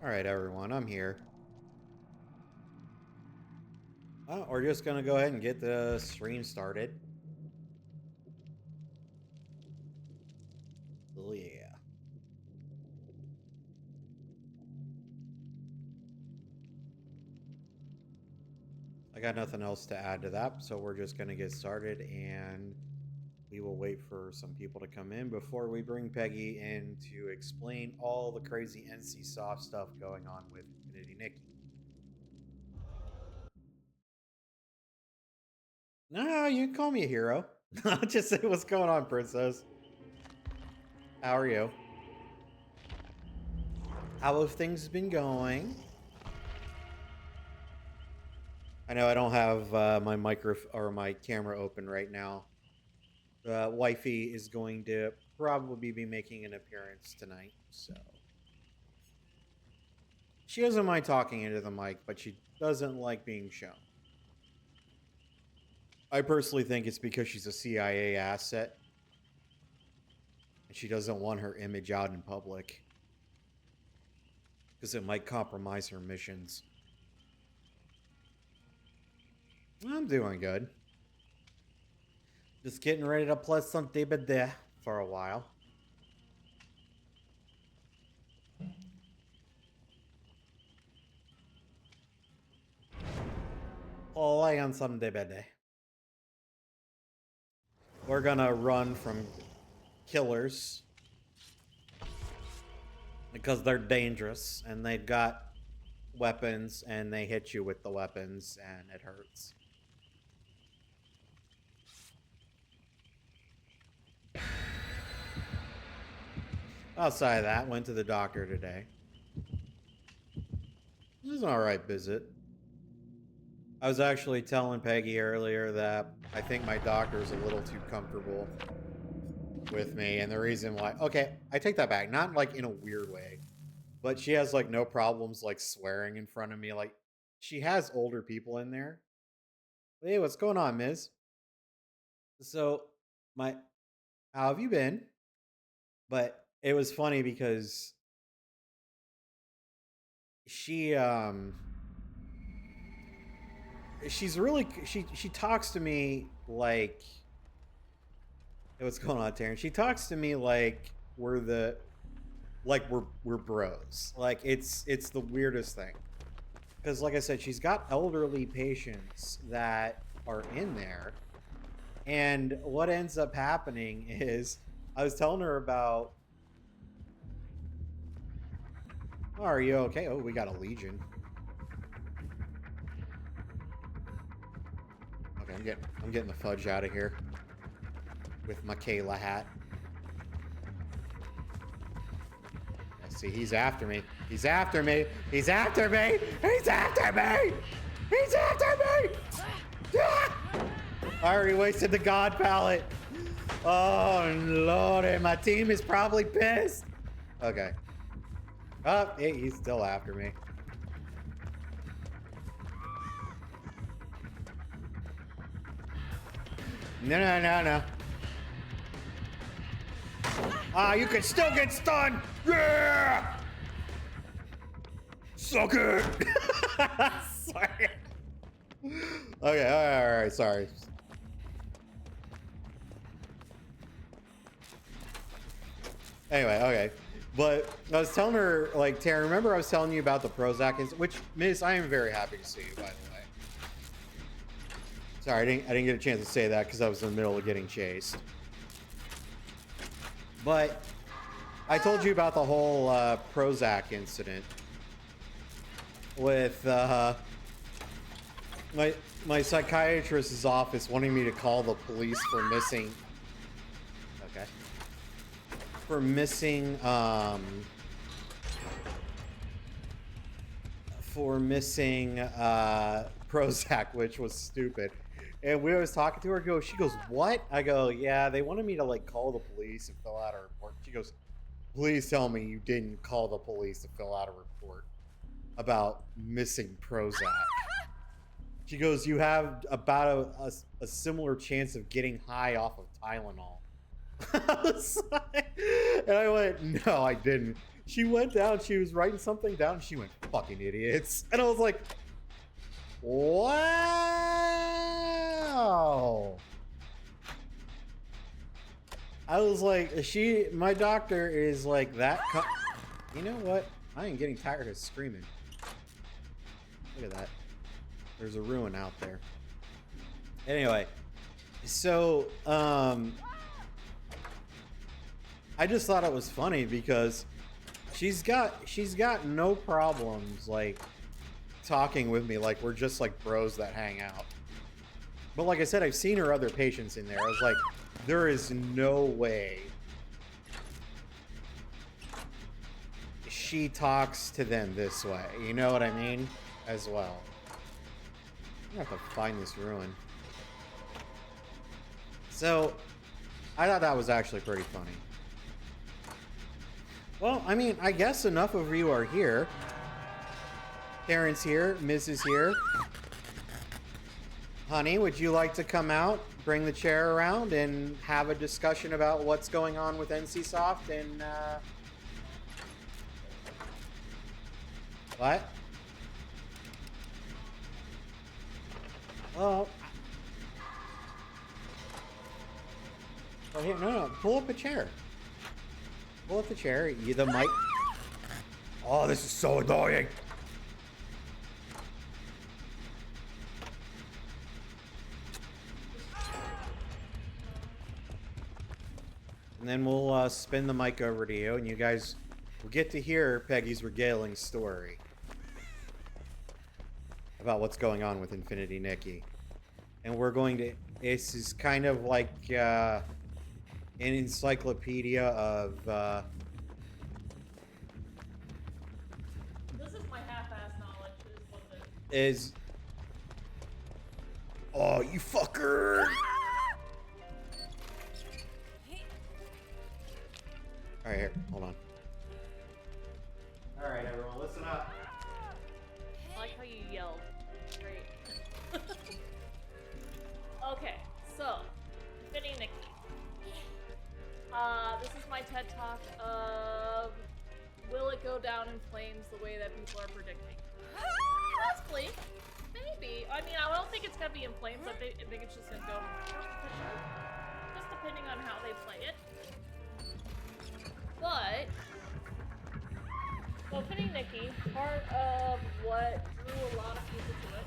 All right, everyone, I'm here. We're just gonna go ahead and get the stream started. Oh yeah. I got nothing else to add to that, so we're just gonna get started, and we will wait for some people to come in before we bring Peggy in to explain all the crazy NC Soft stuff going on with Infinity Nikki. No, you can call me a hero. I'll just say what's going on, princess. How are you? How have things been going? I know I don't have my or my camera open right now. Wifey is going to probably be making an appearance tonight, so she doesn't mind talking into the mic, but she doesn't like being shown. I personally think it's because she's a CIA asset, and she doesn't want her image out in public because it might compromise her missions. I'm doing good. Just getting ready to play some DBD for a while. Play on some DBD. We're gonna run from killers because they're dangerous and they've got weapons and they hit you with the weapons and it hurts. Outside of that, went to the doctor today. It was an alright visit. I was actually telling Peggy earlier that I think my doctor's a little too comfortable with me, and the reason why... Okay, I take that back. Not, like, in a weird way. But she has, like, no problems, like, swearing in front of me. Like, she has older people in there. Hey, what's going on, Miz? So, how have you been? But it was funny because she's really... She talks to me like... Hey, what's going on, Taryn? She talks to me like we're bros. Like it's the weirdest thing. Because like I said, she's got elderly patients that are in there. And what ends up happening is I was telling her about... Oh, are you okay? Oh, we got a Legion. Okay, I'm getting the fudge out of here with my Kayla hat. See, he's after me. He's after me. He's after me. He's after me. He's after me. Ah! I already wasted the God palette. Oh, Lord. My team is probably pissed. Okay. Oh, hey, he's still after me. No. Ah, you can still get stunned. Yeah! Suck it. Sorry. Okay, all right, sorry. Anyway, okay. But I was telling her, like, Taryn, remember I was telling you about the Prozac, which, Miss, I am very happy to see you, by the way. Sorry, I didn't get a chance to say that because I was in the middle of getting chased. But I told you about the whole Prozac incident with my psychiatrist's office wanting me to call the police for missing. Okay. For missing Prozac, which was stupid. And we was talking to her, she goes, what? I go, yeah, they wanted me to like call the police and fill out a report. She goes, please tell me you didn't call the police to fill out a report about missing Prozac. She goes, you have about a similar chance of getting high off of Tylenol. And I went, no, I didn't. She went down, she was writing something down, and she went, fucking idiots. And I was like, wow. I was like, my doctor is like that. You know what? I am getting tired of screaming. Look at that. There's a ruin out there. Anyway, so, I just thought it was funny because she's got no problems, like, talking with me like we're just like bros that hang out. But like I said, I've seen her other patients in there. I was like, there is no way she talks to them this way. You know what I mean? As well. I'm gonna have to find this ruin. So, I thought that was actually pretty funny. Well, I mean, I guess enough of you are here. Karen's here, Mrs. here. Honey, would you like to come out, bring the chair around, and have a discussion about what's going on with NCSoft and, What? Oh. Oh, here, no, pull up a chair. Pull up the chair, you the mic. Oh, this is so annoying. And then we'll spin the mic over to you, and you guys will get to hear Peggy's regaling story about what's going on with Infinity Nikki. And we're going to... This is kind of like an encyclopedia of... This is my half-ass knowledge, is what it is... Oh, you fucker! Alright, here, hold on. Alright, everyone, listen up. I like how you yelled. Great. Okay, so, Infinity Nikki. This is my TED Talk of will it go down in flames the way that people are predicting? Possibly. Maybe. I mean, I don't think it's gonna be in flames. I think it's just gonna go just depending on how they play it. But, well, Infinity Nikki, part of what drew a lot of people to it,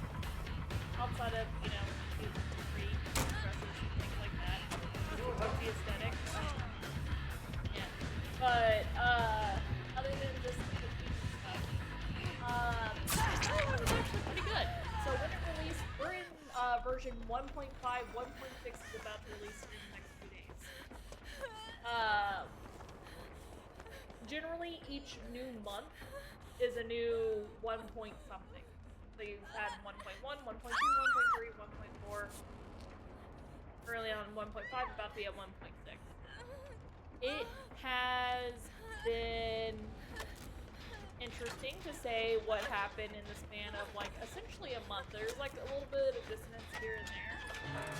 outside of, you know, it's pretty dresses and things like that, the aesthetic, yeah. But, other than just the feature stuff, it was actually pretty good. So when it released, we're in version 1.5, 1.6 is about to release in the next few days. Generally, each new month is a new 1 point something. So you've had 1.1, 1.2, 1.3, 1.4. Early on 1.5, about to be at 1.6. It has been interesting to say what happened in the span of like essentially a month. There's like a little bit of dissonance here and there.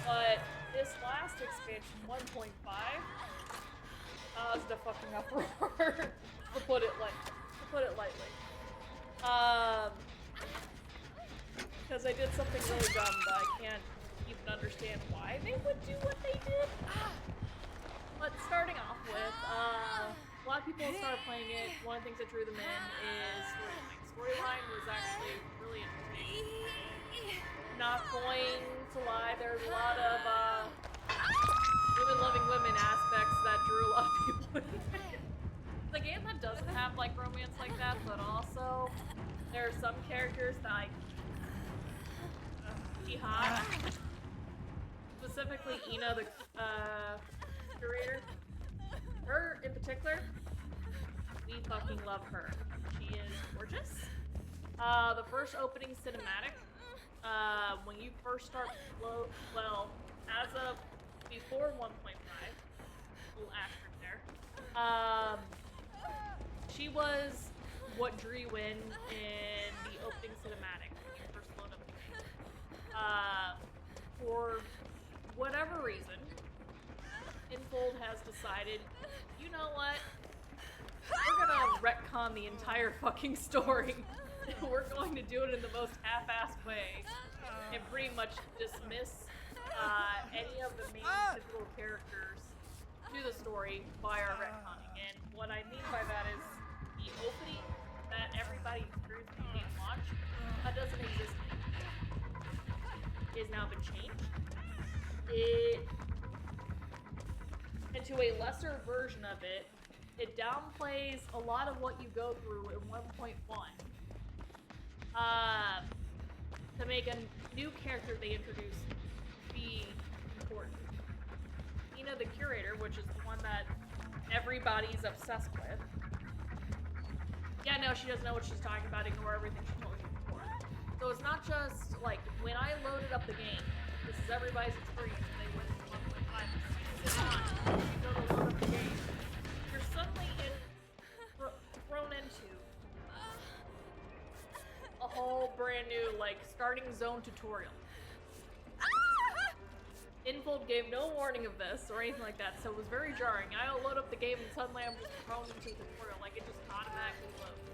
But this last expansion, 1.5, caused a fucking uproar, to put it lightly. Because they did something really dumb that I can't even understand why they would do what they did. But starting off with, a lot of people started playing it. One of the things that drew them in is storyline. Storyline was actually really interesting. Not going to lie, there's a lot of women-loving women aspects that drew a lot of people in. The game that doesn't have like romance like that, but also there are some characters that like Jihad, specifically Ina, the curator. Her in particular, we fucking love her. She is gorgeous. The first opening cinematic, when you first start, well, as of before 1.5, little asterisk there, she was what drew you in the opening cinematic when you first load up the game. For whatever reason, Infold has decided, you know what? we're gonna retcon the entire fucking story. We're going to do it in the most half-assed way and pretty much dismiss any of the main pivotal characters to the story by our retconning. And what I mean by that is the opening that everybody experienced when the game launched, that doesn't exist anymore. It has now been changed. Into a lesser version of it, it downplays a lot of what you go through in 1.1. To make a new character they introduced be important. Nina the Curator, which is the one that everybody's obsessed with. Yeah, no, she doesn't know what she's talking about. Ignore everything she told you before. So it's not just like when I loaded up the game, this is everybody's experience when they went into 1.5. As soon as it's on, you go to load up the game, you're suddenly thrown into a whole brand new, like, starting zone tutorial. Infold gave no warning of this or anything like that, so it was very jarring. I load up the game and suddenly I'm just thrown into the tutorial, like it just automatically loads.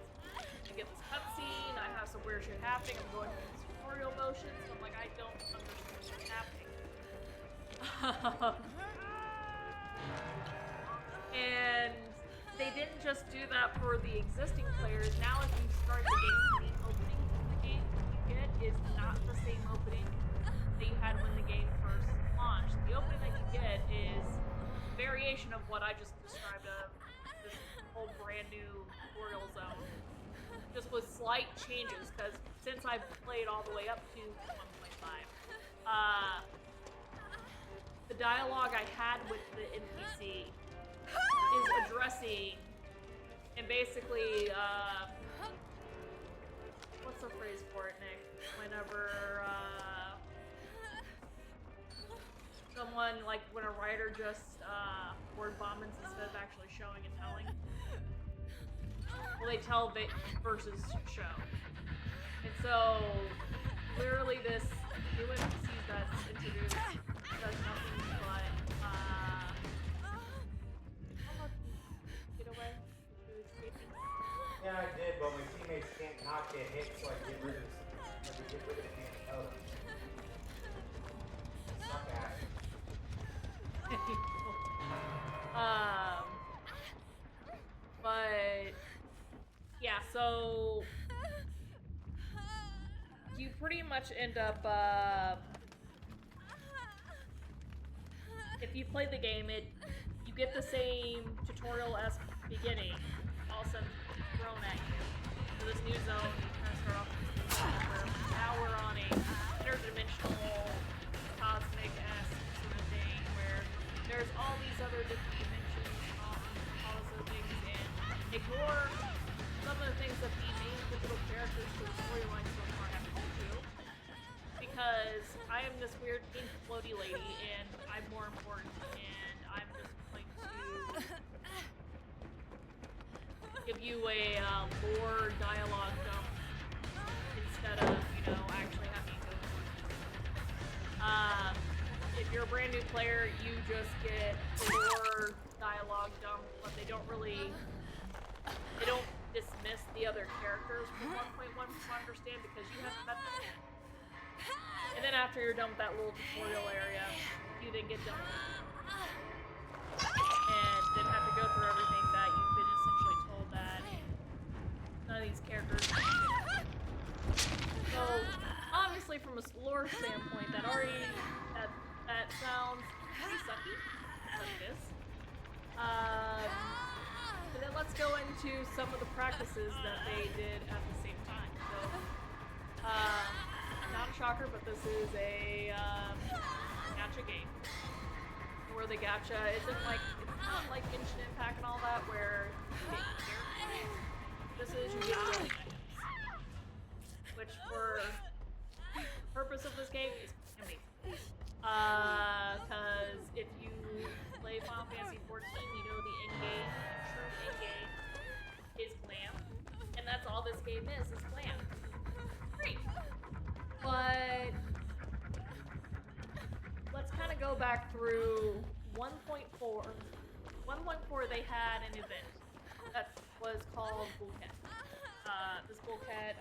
I get this cutscene, I have some weird shit happening, I'm going through these tutorial motions, so I'm like, I don't understand what's happening. And they didn't just do that for the existing players. Now if you start the game, the opening of the game you get is not the same opening that you had when the game first launched. The opening that you get is a variation of what I just described of this whole brand new tutorial zone. Just with slight changes, because since I've played all the way up to 1.5, the dialogue I had with the NPC is addressing and basically what's the phrase for it, Nick? Whenever someone, like when a writer just word vomits instead of actually showing and telling. Well, they tell versus show. And so literally this new NPC that's introduced does nothing but get away. Yeah, I did, but my teammates can't not get hit, so I get rid of the hand totem. Suck ass. But yeah, so you pretty much end up if you play the game, you get the same tutorial-esque beginning, all of a sudden thrown at you. So this new zone, you kind of start off with this new zone where now we're on a interdimensional, cosmic-esque sort of thing where there's all these other different dimensions, all these other things, and ignore some of the things that the main pivotal characters to the storyline so far have told you. Because I am this weird pink floaty lady, and I'm more important, and I'm just going to give you a lore dialogue dump instead of, actually having to go through. If you're a brand new player, you just get the lore dialogue dump, but they don't dismiss the other characters from 1.1 from what I understand, because you haven't met them yet. And then after you're done with that little tutorial area, you then get done and then have to go through everything that you've been essentially told that none of these characters. So obviously from a lore standpoint, that sounds pretty sucky, like this. But then let's go into some of the practices that they did at the same time. So not a shocker, but this is a gacha game. Where the gacha isn't like, it's not like Genshin Impact and all that, where you get characters. This is you get building items. Which for the purpose of this game is amazing. Because if you play Final Fantasy XIV, you know the in-game, true in-game is glam. And that's all this game is glam. Great. But let's kind of go back through 1.4. 1.4, they had an event. That's was called Bullcat. This Bullcat,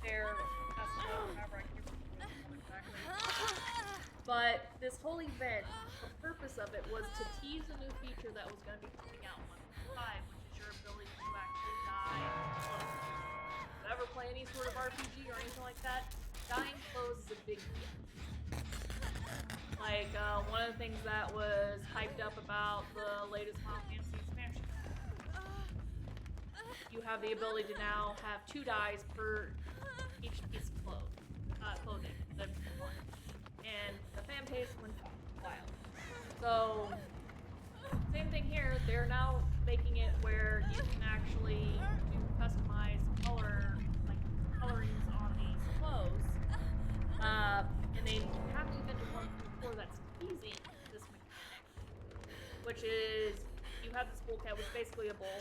fair festival, however I can't remember exactly. But this whole event, the purpose of it was to tease a new feature that was going to be coming out in 1.5, which is your ability to actually die close. If you ever play any sort of RPG or anything like that, dying close is a big deal. Like, one of the things that was hyped up about the latest Final Fantasy expansion. You have the ability to now have 2 dies per each piece of clothing. Than 1. And the fan base went wild. So, same thing here. They're now making it where you can actually do customized colorings on these clothes. And they have an event in 1.4 that's teasing this mechanic, which is you have this Bullcat, which is basically a bowl,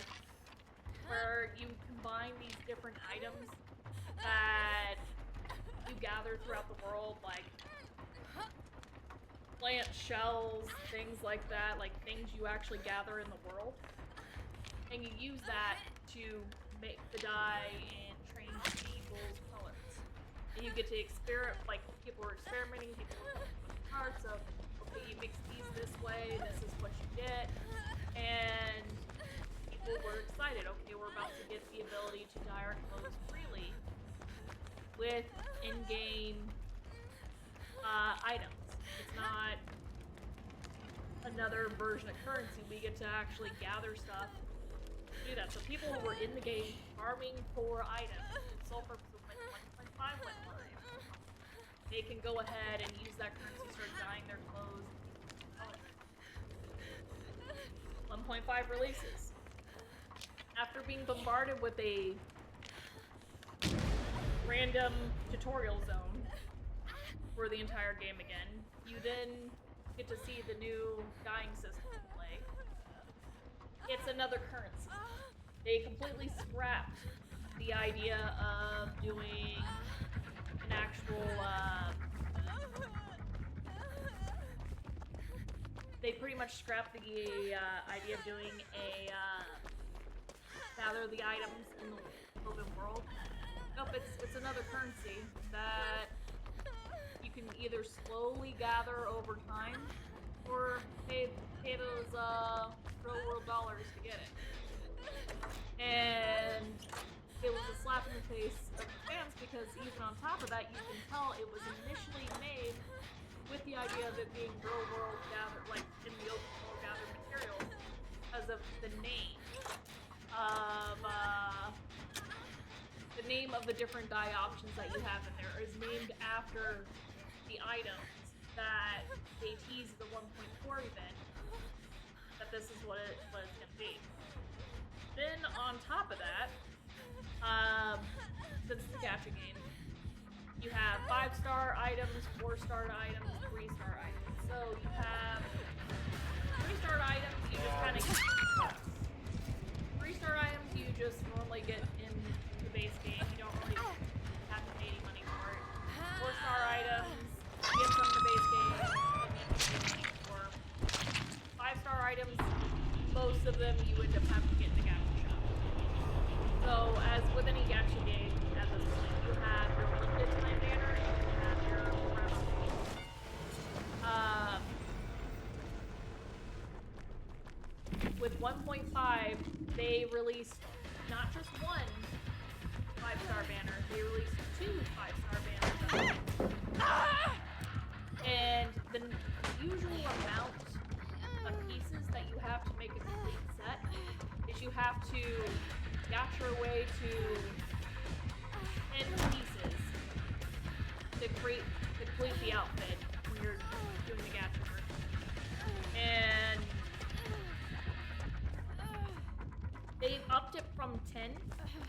where you combine these different items that you gather throughout the world, like plant shells, things like that, like things you actually gather in the world, and you use that to make the dye and train people's colors. And you get to experiment, like people were experimenting, people were putting parts of, okay, you mix these this way, this is what you get, and people were excited. Okay, we're about to get the ability to dye our clothes freely with in-game items. It's not another version of currency. We get to actually gather stuff to do that. So people who were in the game farming for items, sole purpose of when 1.5 went live, they can go ahead and use that currency to start dyeing their clothes. 1.5 releases. After being bombarded with a random tutorial zone for the entire game again, you then get to see the new dyeing system in play. It's another currency. They completely scrapped the idea of doing an actual, they pretty much scrapped the idea of doing a, gather the items in the open world. Nope, it's another currency that you can either slowly gather over time or pay those real world dollars to get it. And it was a slap in the face of the fans because even on top of that, you can tell it was initially made with the idea of it being real world gathered, like in the open world gathered material, because of the name of the different dye options that you have in there is named after the items that they teased the 1.4 event, that this is what it's going to be. Then on top of that, since it's a gacha game, you have 5-star items, 4-star items, 3-star items. So you have 3-star items, you just kind of get 3-star items you just normally get in the base game. You don't really have to pay any money for it. 4-star items, you get from the base game, you don't need to pay money for. 5-star items, most of them you end up having to get in the gacha shop. So as with any gacha game, at this point, you have your limited time banner and you have your forever game. With 1.5, they released not just one 5-star banner, they released 2 5-star banners. And the usual amount of pieces that you have to make a complete set is you have to gacha your way to 10 pieces to complete the outfit when you're doing the gacha version. And they've upped it from 10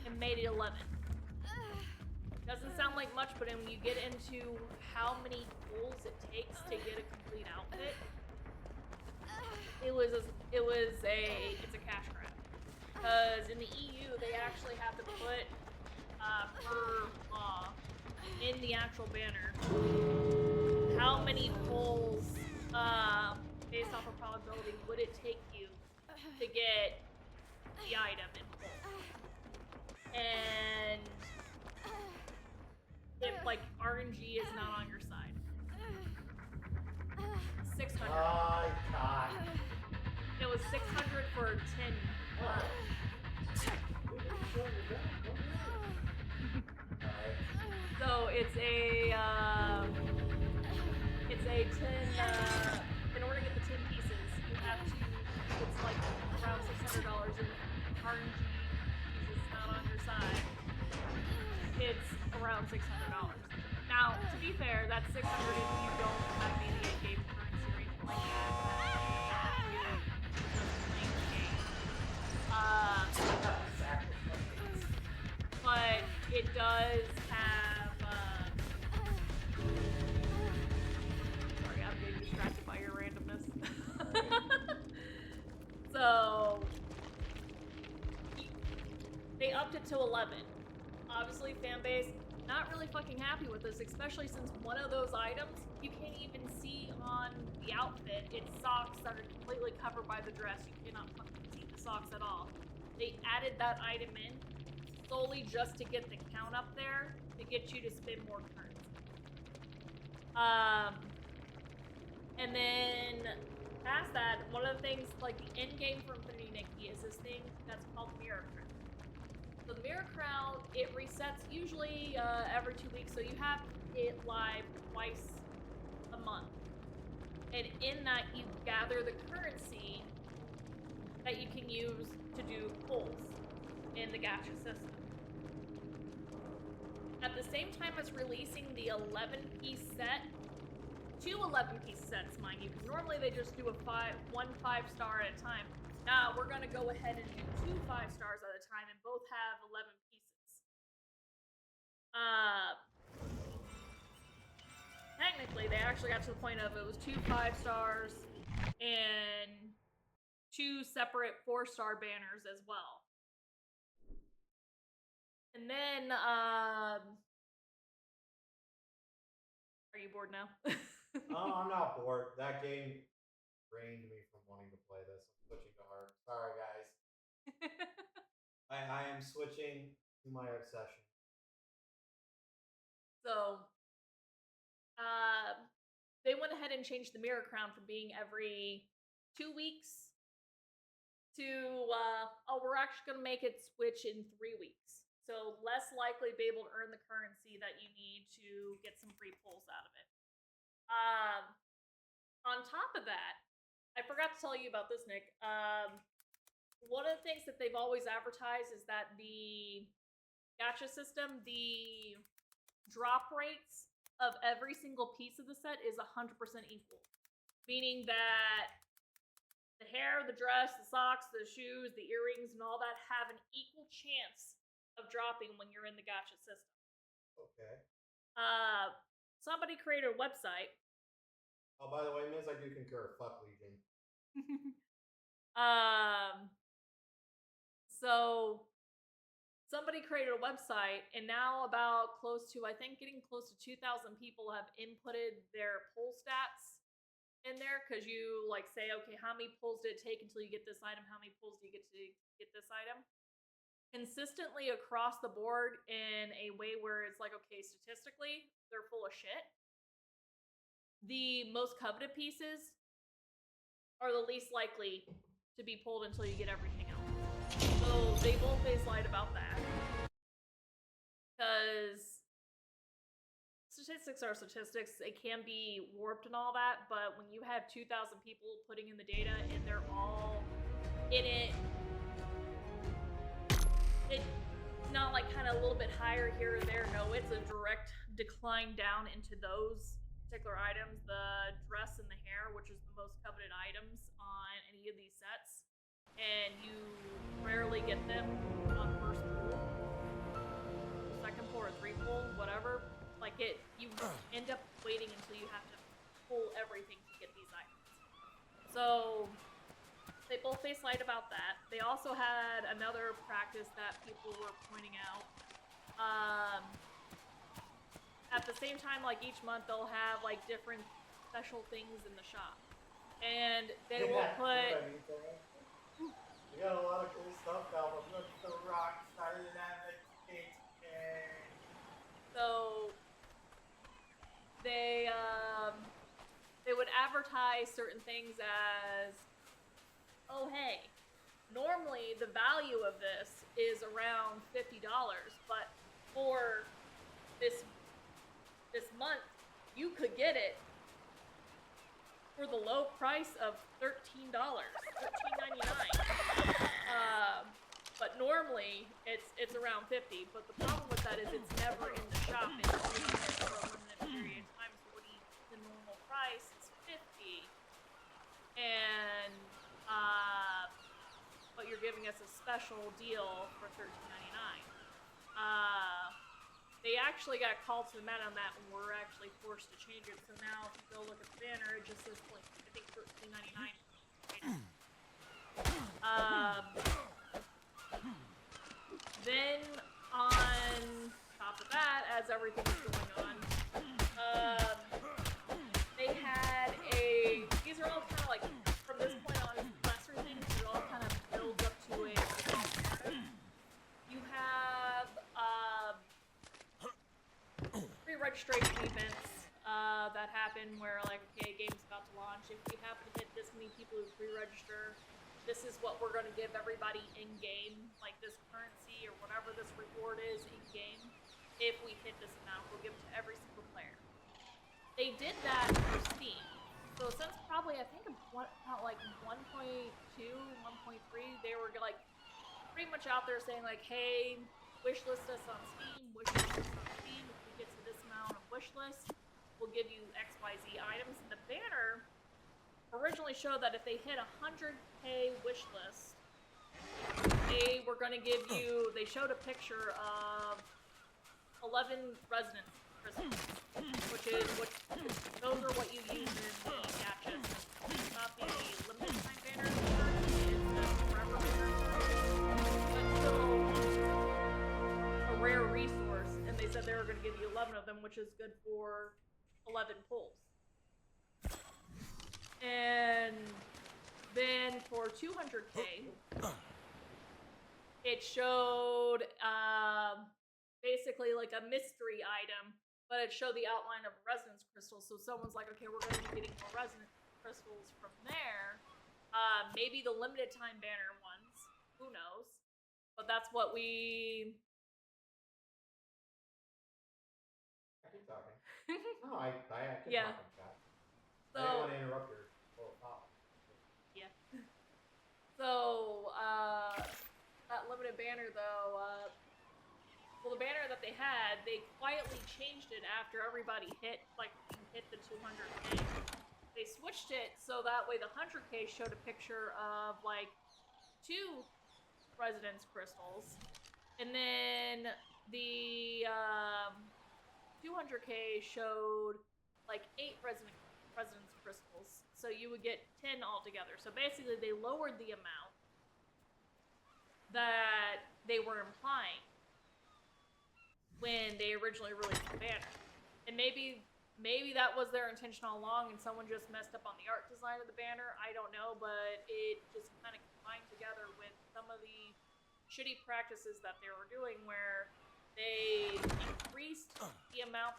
and made it 11. Doesn't sound like much, but when you get into how many pulls it takes to get a complete outfit, it's a cash grab. Because in the EU, they actually have to put per law in the actual banner how many pulls based off of probability would it take you to get the item in full. and if like RNG is not on your side. $600. Oh, God. It was $600 for 10. So it's a 10. In order to get the 10 pieces, you have to. It's like around $600. And RNG is not on your side. It's around $600. Now, to be fair, that's $600 if you don't have any in-game currency or anything like that. But it does have. Sorry, I'm getting distracted by your randomness. So they upped it to 11. Obviously, fanbase not really fucking happy with this, especially since one of those items you can't even see on the outfit. It's socks that are completely covered by the dress. You cannot fucking see the socks at all. They added that item in solely just to get the count up there to get you to spend more currency. And then past that, one of the things like the end game for Infinity Nikki is this thing that's called Mirror Crown. The Mirror Crown, it resets usually every 2 weeks, so you have it live twice a month. And in that, you gather the currency that you can use to do pulls in the gacha system. At the same time as releasing the 11-piece set, 2 11-piece sets, mind you, because normally they just do one 5-star at a time. Now we're gonna go ahead and do 2 5-stars at a time, and both have 11 pieces. Technically, they actually got to the point of it was 2 5-stars and 2 separate 4-star banners as well. And then, are you bored now? Oh, I'm not bored. That game drained me from wanting to play this. I'm switching to hard. Sorry, guys. I am switching to my obsession. So, they went ahead and changed the Mirror Crown from being every 2 weeks to, we're actually going to make it switch in 3 weeks. So less likely to be able to earn the currency that you need to get some free pulls out of it. On top of that, I forgot to tell you about this, Nick. One of the things that they've always advertised is that the gacha system, the drop rates of every single piece of the set is 100% equal. Meaning that the hair, the dress, the socks, the shoes, the earrings, and all that have an equal chance of dropping when you're in the gacha system. Okay. Somebody created a website. Oh, by the way, Miz, I do concur. Fuck Legion. So somebody created a website, and now about close to, I think, getting close to 2,000 people have inputted their pull stats in there, because you like say, okay, how many pulls did it take until you get this item? How many pulls do you get to get this item? Consistently across the board in a way where it's like, okay, statistically, they're full of shit. The most coveted pieces are the least likely to be pulled until you get everything else. So they both lied about that. Because statistics are statistics. It can be warped and all that, but when you have 2,000 people putting in the data and they're all in it, it's not like kind of a little bit higher here or there. No, it's a direct decline down into those particular items. The dress and the hair, which is the most coveted items on any of these sets, and you rarely get them on first pull, second pull, or 3 pull, whatever. Like you end up waiting until you have to pull everything to get these items. So they both lied about that. They also had another practice that people were pointing out. At the same time, like each month, they'll have like different special things in the shop, and they will put. We got a lot of cool stuff now. I'm going to the Rockstar Dynamics. advertise certain things as, oh hey, normally the value of this is around $50, but for this month you could get it for the low price of $13, $13.99. But normally it's around 50. But the problem with that is it's never in the shop. It's only for a limited period of time. So the normal price is 50, and but you're giving us a special deal for $13.99. They actually got called to the mat on that, and we're actually forced to change it. So now, if you go look at the banner, it just says like I think $13.99. Then on top of that, as everything was going on, they had a. These are all kind of like from this point on lesser things. It all kind of builds up to a. You have pre-registration events that happen where like, okay, game's about to launch. If we happen to hit this many people who pre-register, this is what we're going to give everybody in-game, like this currency or whatever this reward is in-game. If we hit this amount, we'll give it to every single player. They did that for Steam. So since probably, I think about like 1.2, 1.3, they were like pretty much out there saying like, hey, wishlist us on Steam, wishlist us on Steam. If we get to this amount of wishlist, we'll give you XYZ items. And the banner originally showed that if they hit 100K wish list, they were going to give you, they showed a picture of 11 residence crystals, which is what, those are what you use in the gachas. It's not the limited time banner, it's the forever banner. But still a rare resource, and they said they were going to give you 11 of them, which is good for 11 pulls. And then for 200K, it showed basically like a mystery item, but it showed the outline of a resonance crystal. So someone's like, okay, we're going to be getting more resonance crystals from there. Maybe the limited time banner ones. Who knows? But that's what we... I keep talking. No, I can Yeah. talk in chat. So... I didn't want to interrupt your thought. Yeah. So, that limited banner, though, well, the banner that they had, they quietly changed it after everybody hit the 200K. They switched it so that way the 100K showed a picture of, like, 2 resonance crystals. And then the, 200K showed, like, 8 resonance crystals. So you would get 10 altogether. So basically they lowered the amount that they were implying when they originally released the banner. And maybe that was their intention all along and someone just messed up on the art design of the banner. I don't know, but it just kind of combined together with some of the shitty practices that they were doing where they increased the amount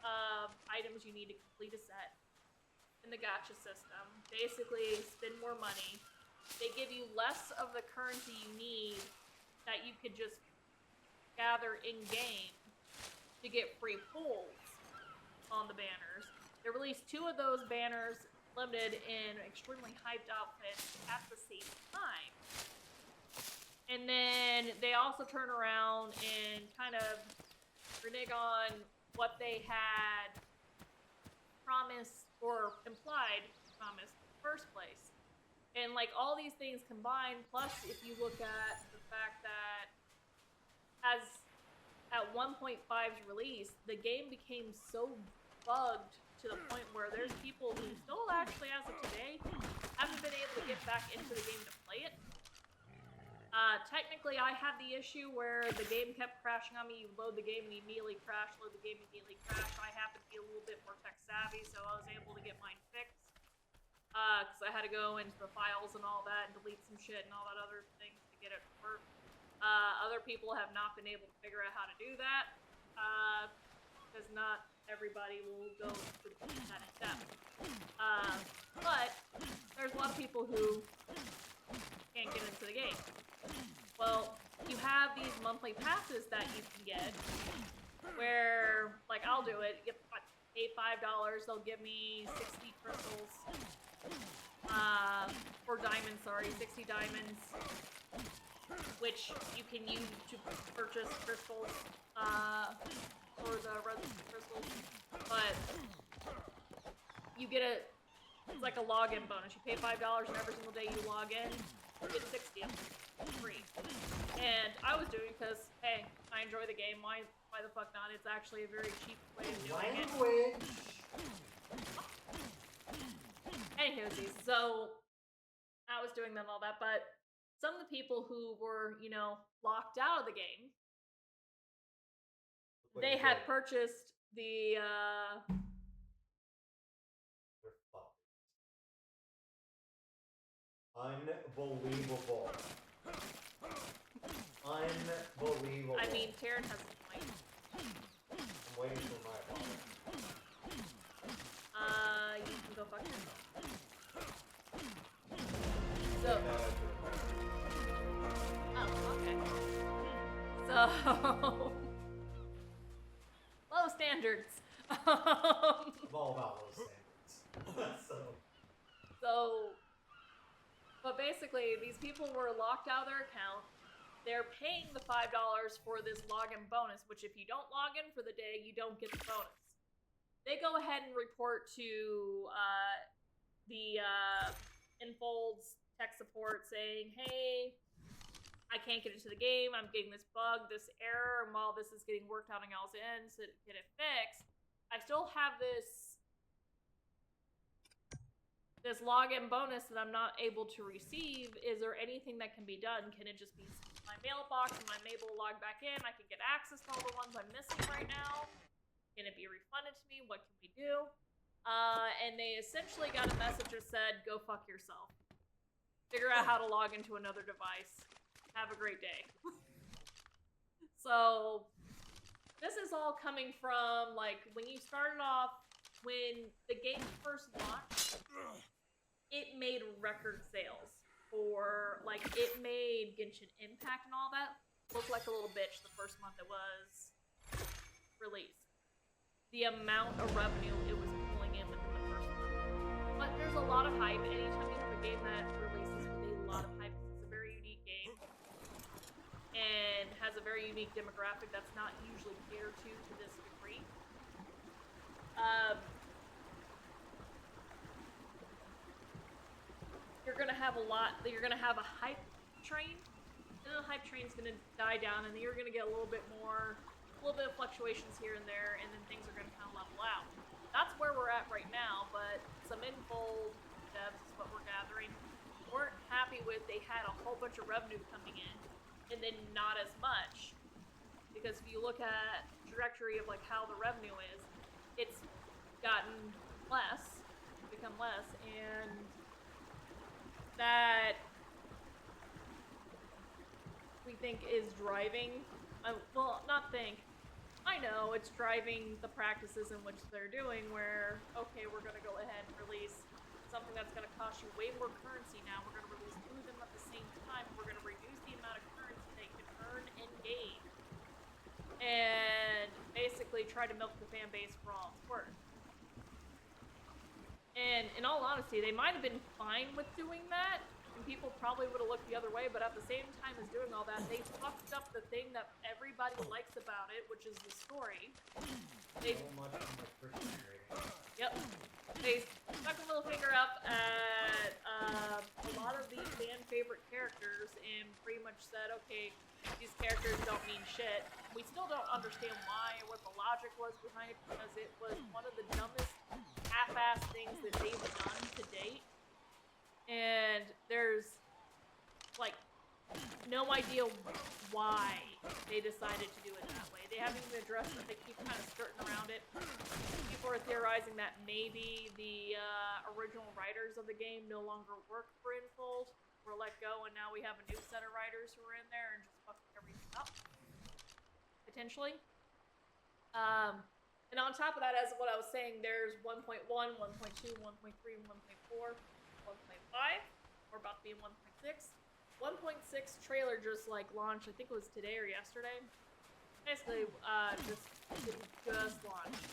of items you need to complete a set in the gacha system. Basically, spend more money. They give you less of the currency you need that you could just gather in-game to get free pulls on the banners. They released 2 of those banners limited in extremely hyped outfits at the same time. And then they also turn around and kind of renege on what they had promised or implied promised in the first place. And like all these things combined, plus if you look at the fact that as at 1.5's release, the game became so bugged to the point where there's people who still actually, as of today, haven't been able to get back into the game to play it. Technically, I had the issue where the game kept crashing on me. You load the game and immediately crash, load the game and immediately crash. I happen to be a little bit more tech savvy, so I was able to get mine fixed. Because I had to go into the files and all that and delete some shit and all that other things to get it to work. Other people have not been able to figure out how to do that. Because not everybody will go to that step. But there's a lot of people who can't get into the game. Well, you have these monthly passes that you can get where, like, I'll do it. You pay $5, they'll give me 60 crystals. Or diamonds, sorry, 60 diamonds, which you can use to purchase crystals, or the red crystals, but you get it's like a login bonus. You pay $5 and every single day you log in, you get 60 of them, free. And I was doing it because, hey, I enjoy the game, why the fuck not? It's actually a very cheap way of doing it. Language! Anywho, so I was doing them all that, but some of the people who were, you know, locked out of the game, they had purchased the, They're fuckers. Unbelievable. Unbelievable. I mean, Taryn has a point. I'm waiting for my apology. You can go fuck yourself. So, oh, okay. So, low standards. I'm all about low standards. So, but basically, these people were locked out of their account. They're paying the $5 for this login bonus, which if you don't log in for the day, you don't get the bonus. They go ahead and report to the Infolds tech support saying, hey, I can't get into the game, I'm getting this bug, this error, and while this is getting worked out on y'all's end to get it fixed, I still have this login bonus that I'm not able to receive. Is there anything that can be done? Can it just be my mailbox? Am I able to log back in? I can get access to all the ones I'm missing right now. Can it be refunded to me? What can we do? And they essentially got a message that said, go fuck yourself. Figure out how to log into another device. Have a great day. So, this is all coming from, like, when you started off, when the game first launched, it made record sales for, like, it made Genshin Impact and all that look like a little bitch the first month it was released. The amount of revenue it was pulling in within the first month. But there's a lot of hype. Anytime you have a game that releases with a lot of hype, it's a very unique game. And has a very unique demographic that's not usually catered to this degree. You're gonna have a hype train, and then the hype train's gonna die down, and then you're gonna get a little bit of fluctuations here and there, and then things are gonna kind of level out. That's where we're at right now, but some Infold devs, is what we're gathering, weren't happy with. They had a whole bunch of revenue coming in, and then not as much. Because if you look at the trajectory of like how the revenue is, it's gotten less, become less, and that we think is driving, well, not think, I know it's driving the practices in which they're doing where, okay, we're going to go ahead and release something that's going to cost you way more currency now. We're going to release two of them at the same time. We're going to reduce the amount of currency they can earn and gain. And basically try to milk the fan base for all it's worth. And in all honesty, they might have been fine with doing that, and people probably would have looked the other way, but at the same time as doing all that, they fucked up the thing that everybody likes about it, which is the story. They, So much on my Christian rating. yep. They stuck a little finger up at a lot of the fan favorite characters and pretty much said, okay, these characters don't mean shit. We still don't understand why or what the logic was behind it, because it was one of the dumbest half-ass things that they've done to date. And there's, like, no idea why they decided to do it that way. They haven't even addressed it. They keep kind of skirting around it. People are theorizing that maybe the original writers of the game no longer work for Infold, were let go, and now we have a new set of writers who are in there and just fucking everything up. Potentially. And on top of that, as what I was saying, there's 1.1, 1.2, 1.3, 1.4, 1.5. We're about to be in 1.6. 1.6 trailer just like launched. I think it was today or yesterday. Basically, just launched,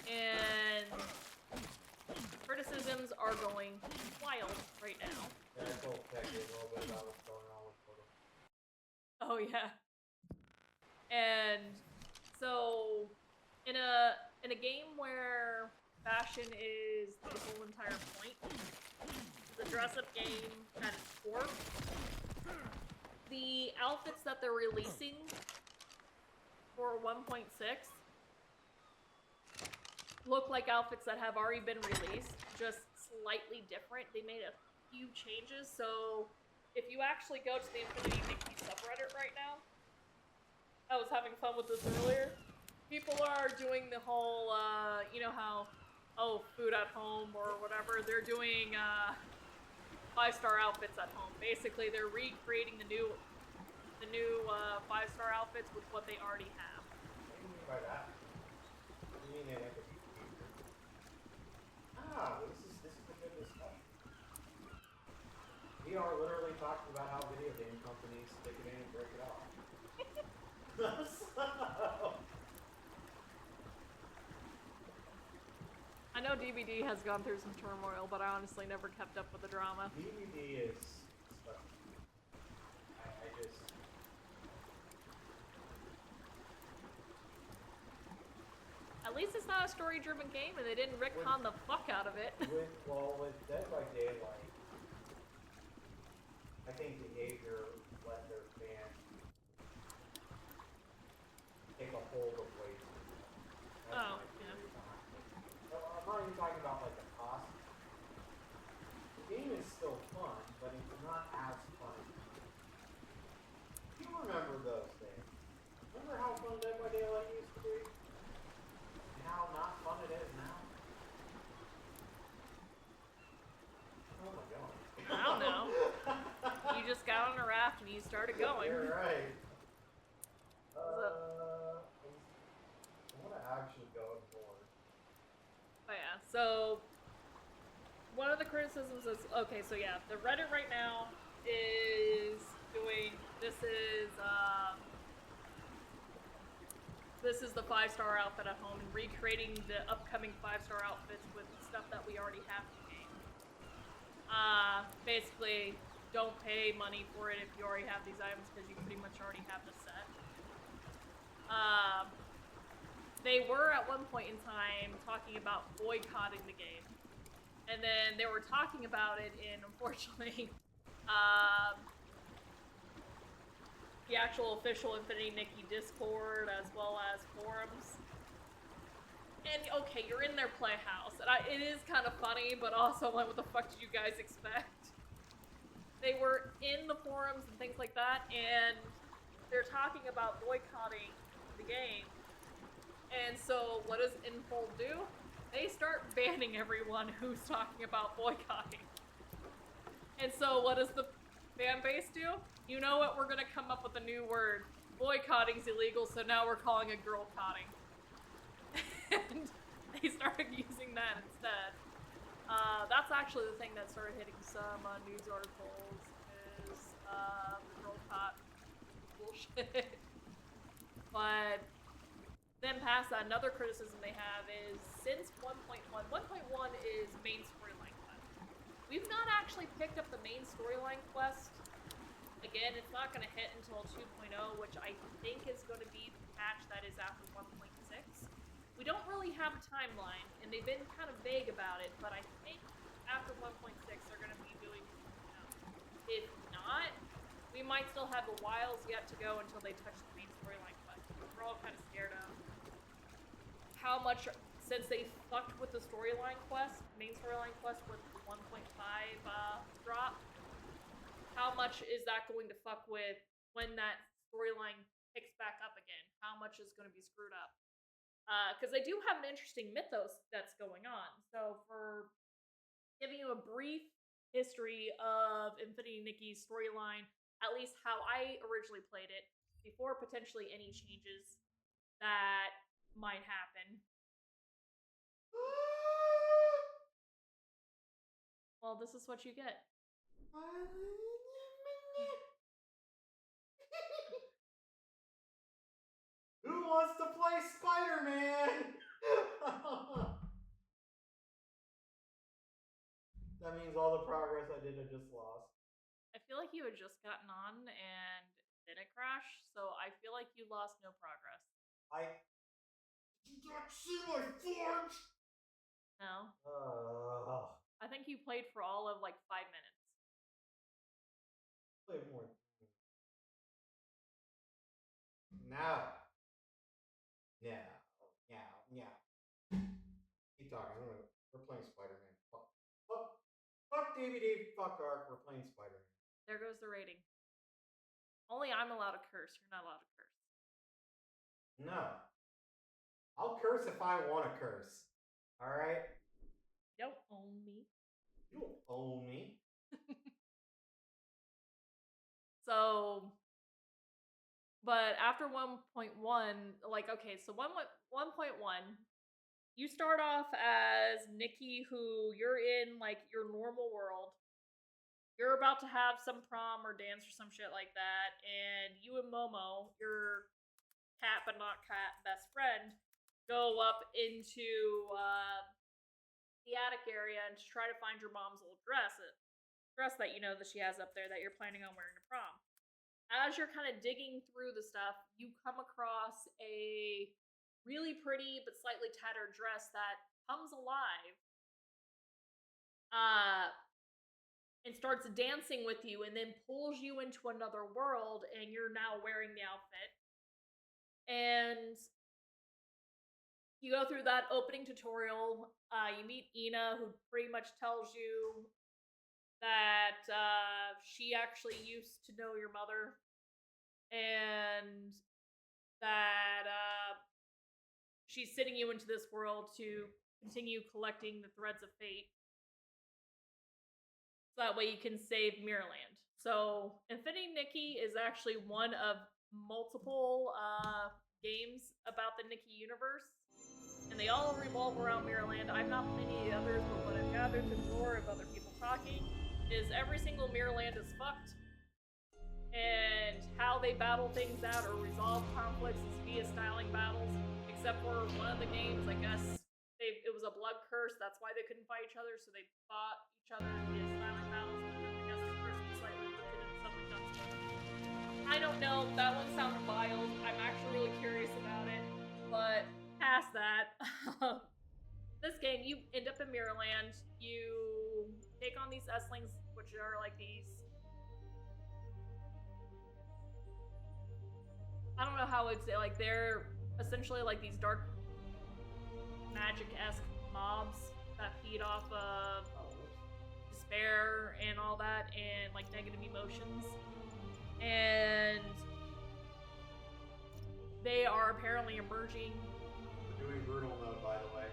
and criticisms are going wild right now. Yeah, I told Peggy a little bit about what's going on with Photo. Oh yeah. And so in a game where fashion is the whole entire point, the dress-up game at its core, the outfits that they're releasing for 1.6 look like outfits that have already been released, just slightly different. They made a few changes, so if you actually go to the Infinity Nikki subreddit right now, I was having fun with this earlier. People are doing the whole, you know how, oh, food at home or whatever. They're doing 5-star outfits at home. Basically, they're recreating the new 5-star outfits with what they already have. What do you mean by that? What do you mean they went to future? Ah, this is the good stuff. We are literally talking about how video game companies stick it in and break it off. I know DVD has gone through some turmoil, but I honestly never kept up with the drama. DVD is stuff. I just. At least it's not a story-driven game, and they didn't retcon the fuck out of it. With Dead by Daylight, I think behavior let their fans take a hold of way too much. Oh, my yeah. theory behind it. So I'm not even talking about like the cost. The game is still fun, but it's not as fun. You remember those days? Remember how fun Dead by Daylight used to be? And how not fun it is now? Oh my god. I don't know. You just got on a raft and you started going. You're right. I want to actually go more. Oh yeah, so one of the criticisms is, okay, so yeah, the Reddit right now is doing, this is the 5-star outfit at home and recreating the upcoming 5-star outfits with stuff that we already have in the game. Basically, don't pay money for it if you already have these items because you pretty much already have the set. They were at one point in time talking about boycotting the game. And then they were talking about it in, unfortunately, the actual official Infinity Nikki Discord as well as forums. And okay, you're in their playhouse, and it is kind of funny, but also like, what the fuck did you guys expect? They were in the forums and things like that, and they're talking about boycotting the game. And so what does Infold do? They start banning everyone who's talking about boycotting. And so what does the fan base do? You know what? We're gonna come up with a new word. Boycotting's illegal, so now we're calling it girl-cotting. And they started using that instead. That's actually the thing that started hitting some news articles is the girl-cot bullshit. But then past that, another criticism they have is since 1.1 is main storyline quest. We've not actually picked up the main storyline quest. Again, it's not going to hit until 2.0, which I think is going to be the patch that is after 1.6. We don't really have a timeline, and they've been kind of vague about it, but I think after 1.6 they're going to be doing, if not, we might still have a whiles yet to go until they touch the main storyline quest. We're all kind of scared of how much, since they fucked with the storyline quest, main storyline quest with the 1.5 drop, how much is that going to fuck with when that storyline picks back up again? How much is going to be screwed up? Because they do have an interesting mythos that's going on. So for giving you a brief history of Infinity Nikki's storyline, at least how I originally played it, before potentially any changes that might happen. Well, this is what you get. Who wants to play Spider-Man? That means all the progress I did I just lost. I feel like you had just gotten on and then it crashed, so I feel like you lost no progress. Did you not see my forge? No. I think you played for all of like 5 minutes. Play more. Now. Keep talking. We're playing Spider-Man. Fuck DVD. Fuck Ark. We're playing Spider-Man. There goes the rating. Only I'm allowed to curse. You're not allowed to curse. No. I'll curse if I want to curse. Alright? You don't own me. You don't own me. So, but after 1.1, like, okay, so 1.1, you start off as Nikki, who you're in, like, your normal world. You're about to have some prom or dance or some shit like that, and you and Momo, your cat but not cat best friend, go up into the attic area and to try to find your mom's old dress that you know that she has up there that you're planning on wearing to prom. As you're kind of digging through the stuff, you come across a really pretty but slightly tattered dress that comes alive and starts dancing with you and then pulls you into another world, and you're now wearing the outfit. And you go through that opening tutorial. You meet Ina, who pretty much tells you that she actually used to know your mother, and that she's sending you into this world to continue collecting the threads of fate, so that way you can save Mirrorland. So Infinity Nikki is actually one of multiple games about the Nikki universe, and they all revolve around Mirrorland. I've not played any others, but what I've gathered through the lore of other people talking is every single Mirrorland is fucked, and how they battle things out or resolve conflicts is via styling battles, except for one of the games, I guess it was a blood curse, that's why they couldn't fight each other, so they fought each other via styling battles, but then I guess the curse was slightly lifted and something done. I don't know, that one sounded wild. I'm actually really curious about it, but past that, this game, you end up in Mirrorland, you take on these S-Lings, which are like these, I don't know how I'd say, like, they're essentially like these dark magic-esque mobs that feed off of despair and all that, and like negative emotions. And they are apparently emerging. We're doing brutal mode, by the way.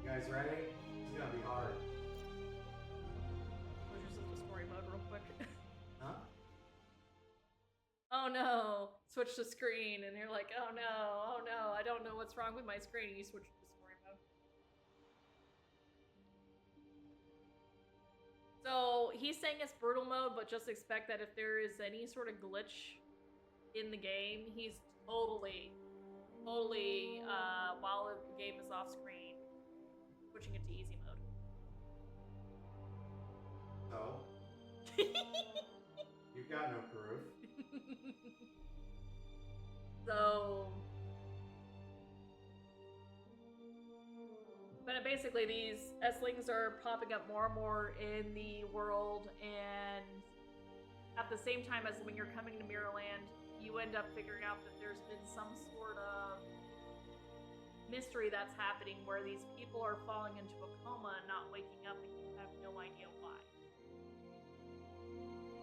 You guys ready? This is gonna be hard. Let's just look at story mode real quick. Huh? Oh no, switch to screen, and you're like, oh no, I don't know what's wrong with my screen, and you switch to story mode. So he's saying it's brutal mode, but just expect that if there is any sort of glitch in the game, he's totally, while the game is off screen, switching it to easy mode. So? You've got no proof. So, but basically these S-Lings are popping up more and more in the world, and at the same time as when you're coming to Mirrorland, you end up figuring out that there's been some sort of mystery that's happening where these people are falling into a coma and not waking up, and you have no idea why.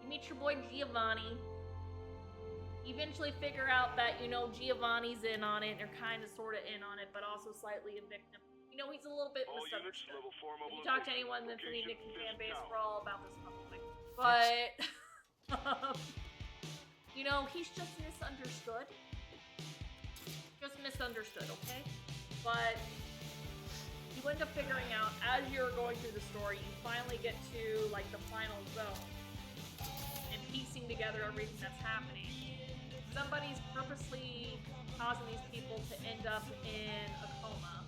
You meet your boy Giovanni. You eventually figure out that, you know, Giovanni's in on it, and they're kind of sort of in on it, but also slightly a victim. You know, he's a little bit misunderstood. If you talk to anyone that's in the Nikki fan base, we're all about this fucking thing. But, you know, he's just misunderstood. Just misunderstood, okay? But you end up figuring out as you're going through the story, you finally get to like the final zone and piecing together everything that's happening. Somebody's purposely causing these people to end up in a coma.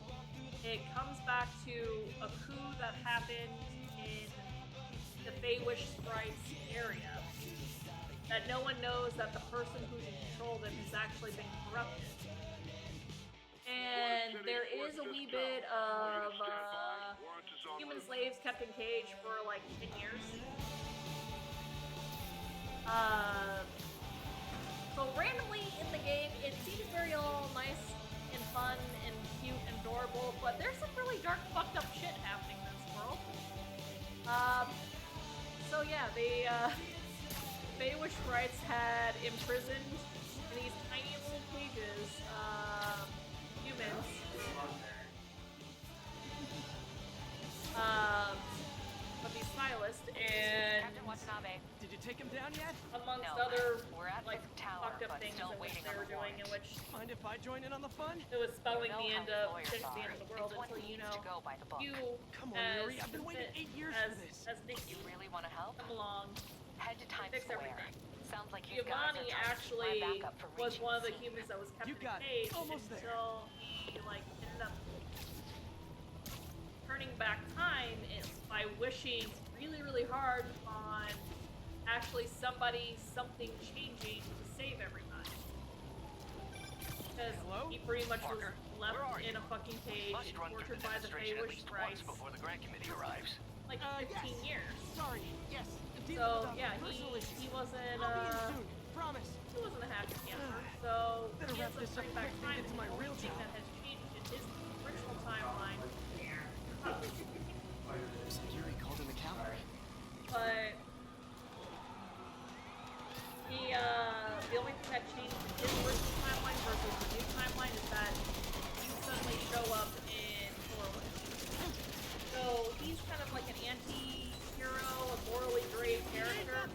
It comes back to a coup that happened in the Feywish Sprites area. That no one knows that the person who's in control of them has actually been corrupted. And there is a wee bit of human slaves kept in cage for like 10 years. So randomly in the game, it seems very all nice and fun and cute and adorable, but there's some really dark, fucked up shit happening in this world. So yeah, they Feywish Sprites had imprisoned in these tiny little cages humans. But these stylists and Captain Watanabe. Did you take him down yet? amongst No, other we're at like the tower, fucked up but things still in which waiting they on were the doing, in warrant. which Mind if I join in on the fun? it was spelling You know the how end these of lawyers fix the are. end of the world It's one until who you needs know to go by the book. you Come on, as Yuri, I've been waiting Fit 8 years as, for this. as Nikki You really want to help? come along. Head to Times fix Square. everything. Sounds like you guys are Giovanni trying to keep my actually backup from was reaching one of the scene. humans that was kept You in got a it. cage Almost there. until he like ended up turning back time by wishing really, really hard on actually something changing to save everybody. Because Hello? he pretty much Parker, was left where are in you? a fucking cage Must and run through tortured the by the demonstration at Feywish least once Sprites before the grant committee arrives. like 15 yes. years. Sorry, yes. Dealing So with yeah, personal issues. he wasn't I'll be in soon, promise. he wasn't a happy camper, so Better he wrap ends up this up turning back quick and time. get to my The only real thing job. that has changed in his original timeline, Looks like Yuri called in the cavalry. but the only thing that changed in his original timeline versus the new timeline is that you suddenly show up in Forward. So he's kind of like an anti-hero, a morally gray character,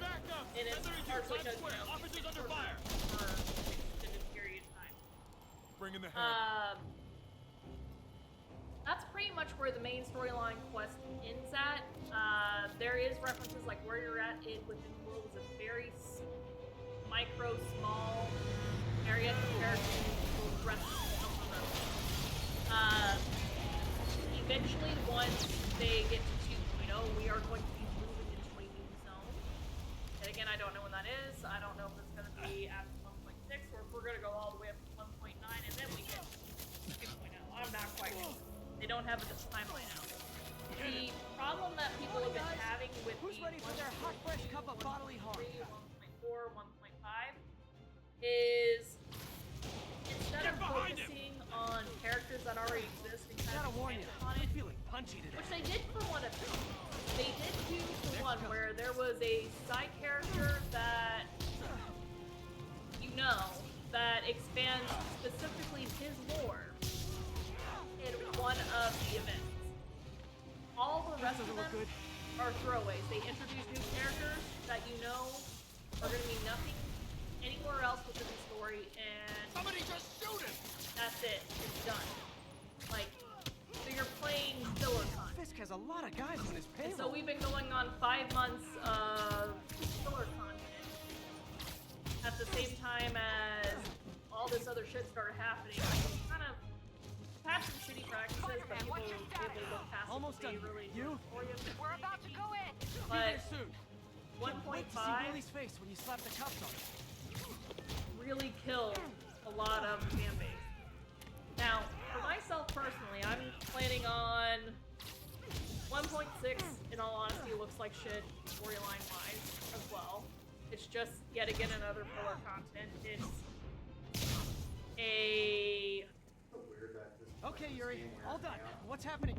and it's partially because you know he's been tortured for an extended period of time. Bring in the hand. That's pretty much where the main storyline quest ends at. There is references like where you're at within the world is a very micro, small area compared to the rest of the road. Eventually, once they get to 2.0, we are going to be moving into a new zone. And again, I don't know when that is. I don't know if it's going to be after 1.6 or if we're going to go all the way up to 1.9 and then we get 2.0. I'm not quite sure. They don't have a timeline out. The problem that people have been having with Who's the ready for their hot, fresh cup of bodily harm? 1.4, 1.5 is instead of focusing on characters that already exist and kind Gotta of warn you, expand on I'm it, feeling punchy today. which they did for one of them. They did do for one where there was a side character that you know that expands specifically his lore in one of the events. All the rest of Doesn't look them good. are throwaways. They introduce new characters that you know are going to mean nothing anywhere else within the story, and Somebody just shoot him! that's it. It's done. Like, so you're playing filler content. Fisk has a lot of guys on his And payroll. so we've been going on 5 months of filler content at the same time as all this other shit started happening. Kind of had some shitty practices, but people were able to look past it Almost to be done. really You? oriented. We're about to go in. Be But there soon. Can't wait to see 1.5 Willie's face when you slap the cuffs on him. really killed a lot of the fan base. Now, for myself personally, I'm planning on 1.6, in all honesty, looks like shit storyline wise as well. It's just yet again another filler content. It's a Okay, Yuri, all done. What's happening?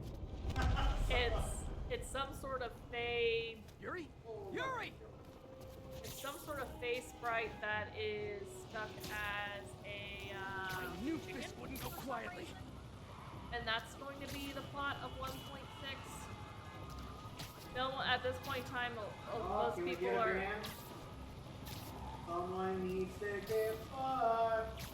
it's some sort of Fey Yuri? Yuri! it's some sort of Fey sprite that is stuck as a I knew chicken Fisk wouldn't go for some quietly. reason. And that's going to be the plot of 1.6. Still, at this point in time, most Can we people get a are. band? Someone needs to get fucked.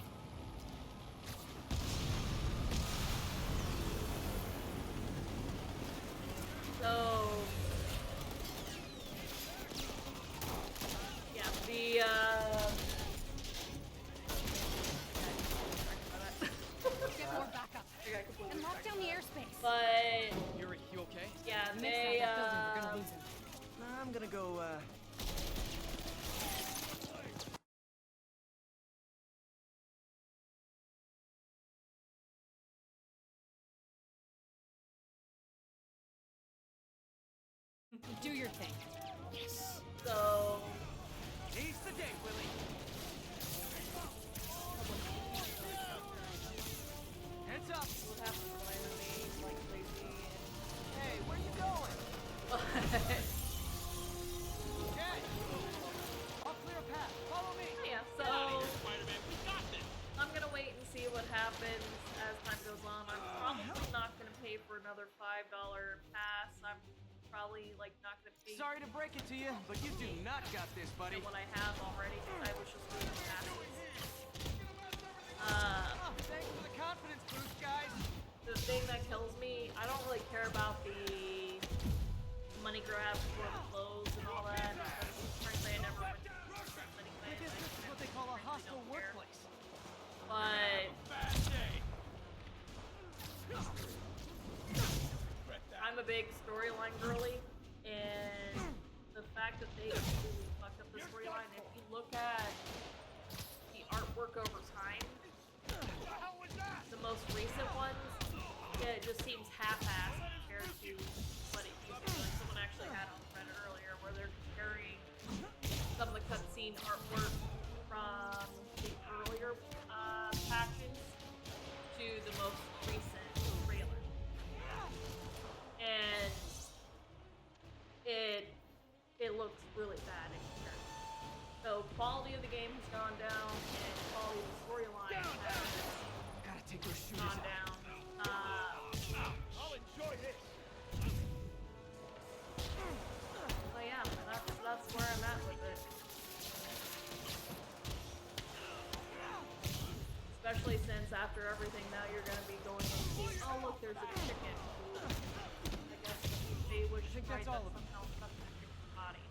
Do your thing. So Seize the day, Willie. Heads up. what happens when I remain like crazy Hey, where you going? and Okay. I'll clear a path. Follow me. yeah, so Spider-Man, we got this. I'm gonna wait and see what happens as time goes on. I'm probably not gonna pay for another $5 pass. I'm probably like not gonna pay Sorry to break it to you, but you do not got this, buddy. what I have already because I was just doing passes. Oh, thanks for the confidence boost, guys. The thing that kills me, I don't really care about the money grabs for the clothes and all that. Because frankly, I never went to money I guess this is what they call a hostile workplace. But Bad day. Regret that. I'm a big storyline girly, and the fact that they completely fucked up the storyline, if you look at the artwork over time, the most recent ones, yeah, it just seems half-assed compared to what it used to be. Like someone actually had on Reddit earlier where they're comparing some of the cutscene artwork from the earlier patches to the most recent trailer. And it looks really bad in comparison. So quality of the game has gone down, and quality of the storyline has Gotta take those shooters gone out. down. I'll enjoy this. So yeah, that's where I'm at with it. Especially since after everything, now you're gonna be going and seeing, oh look, there's a chicken. I guess they wish I think right that's that all of them. somehow stuck in the chicken's body.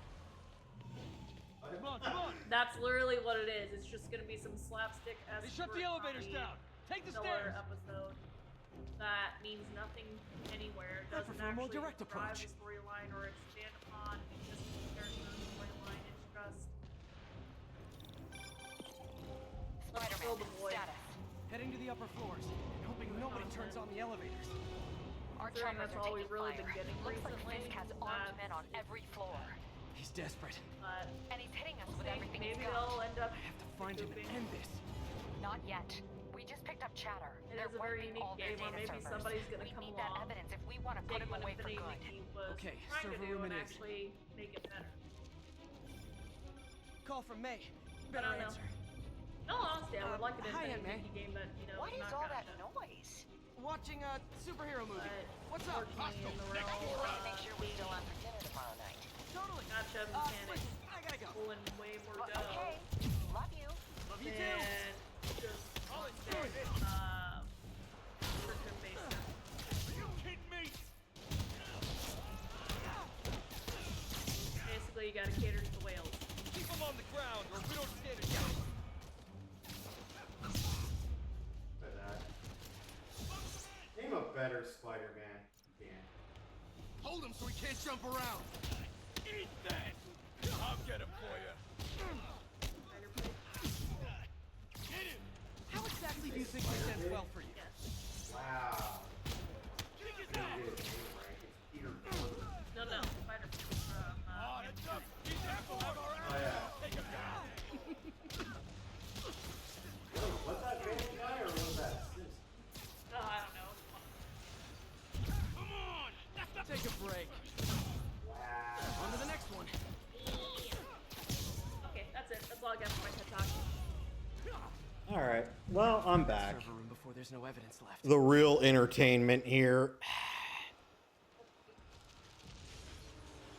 Come on, come on. That's literally what it is. It's just gonna be some slapstick They shut the elevators down. Take the filler stairs. episode that means nothing anywhere. I Doesn't prefer a more actually direct drive approach. the storyline or expand upon existing characters' storyline. It's just let's kill the Spider-Man, boy. status. Heading to the upper floors and hoping nobody turns on the elevators. Our Considering choppers that's are all we've taking really fire. been getting Looks like recently, Fisk has armed men on every floor. He's desperate. But And he's hitting us with think everything he's maybe got. they'll end up I have to find him and end this. Not yet. We just picked up chatter. It They're is a very wiping unique all their game where data maybe servers. somebody's gonna We come need that along, evidence if we want to put take him what away for Infinity good. Nikki was Okay, trying to server do room and it is. actually make it better. Call from May. I Better don't know. answer. No, honestly, I would like an hi, Infinity Aunt May. Nikki game that, you know, What is not all gotcha. that noise? Watching a superhero movie. But What's up? unfortunately, in the realm We want to make of sure we're still on for dinner tomorrow night. Totally. gotcha mechanics listen, I gotta go. pulling way more Well, dough okay. Love you. Love you too. than just subscription-based Are you kidding me? basically, you gotta cater to the whales. Keep them on the ground or we don't stand a chance. Name a better Spider-Man. Dan. Hold him so he can't jump around. Eat that. I'll get him for you. Get him. How exactly do you think this ends well for you? Wow. Kick his Pretty ass. good name, Frank. It's Peter Parker. No, Spider. Oh, that's up. He's apple have our Oh, yeah. Take him down. Was that Family Guy or was that Simpsons? Oh, I don't know. Come on. That's not Take a break. Wow. On to the next one. Okay, that's it. That's all I got for my TED Talk. Alright. Well, I'm back. Server room before there's no evidence left. The real entertainment here.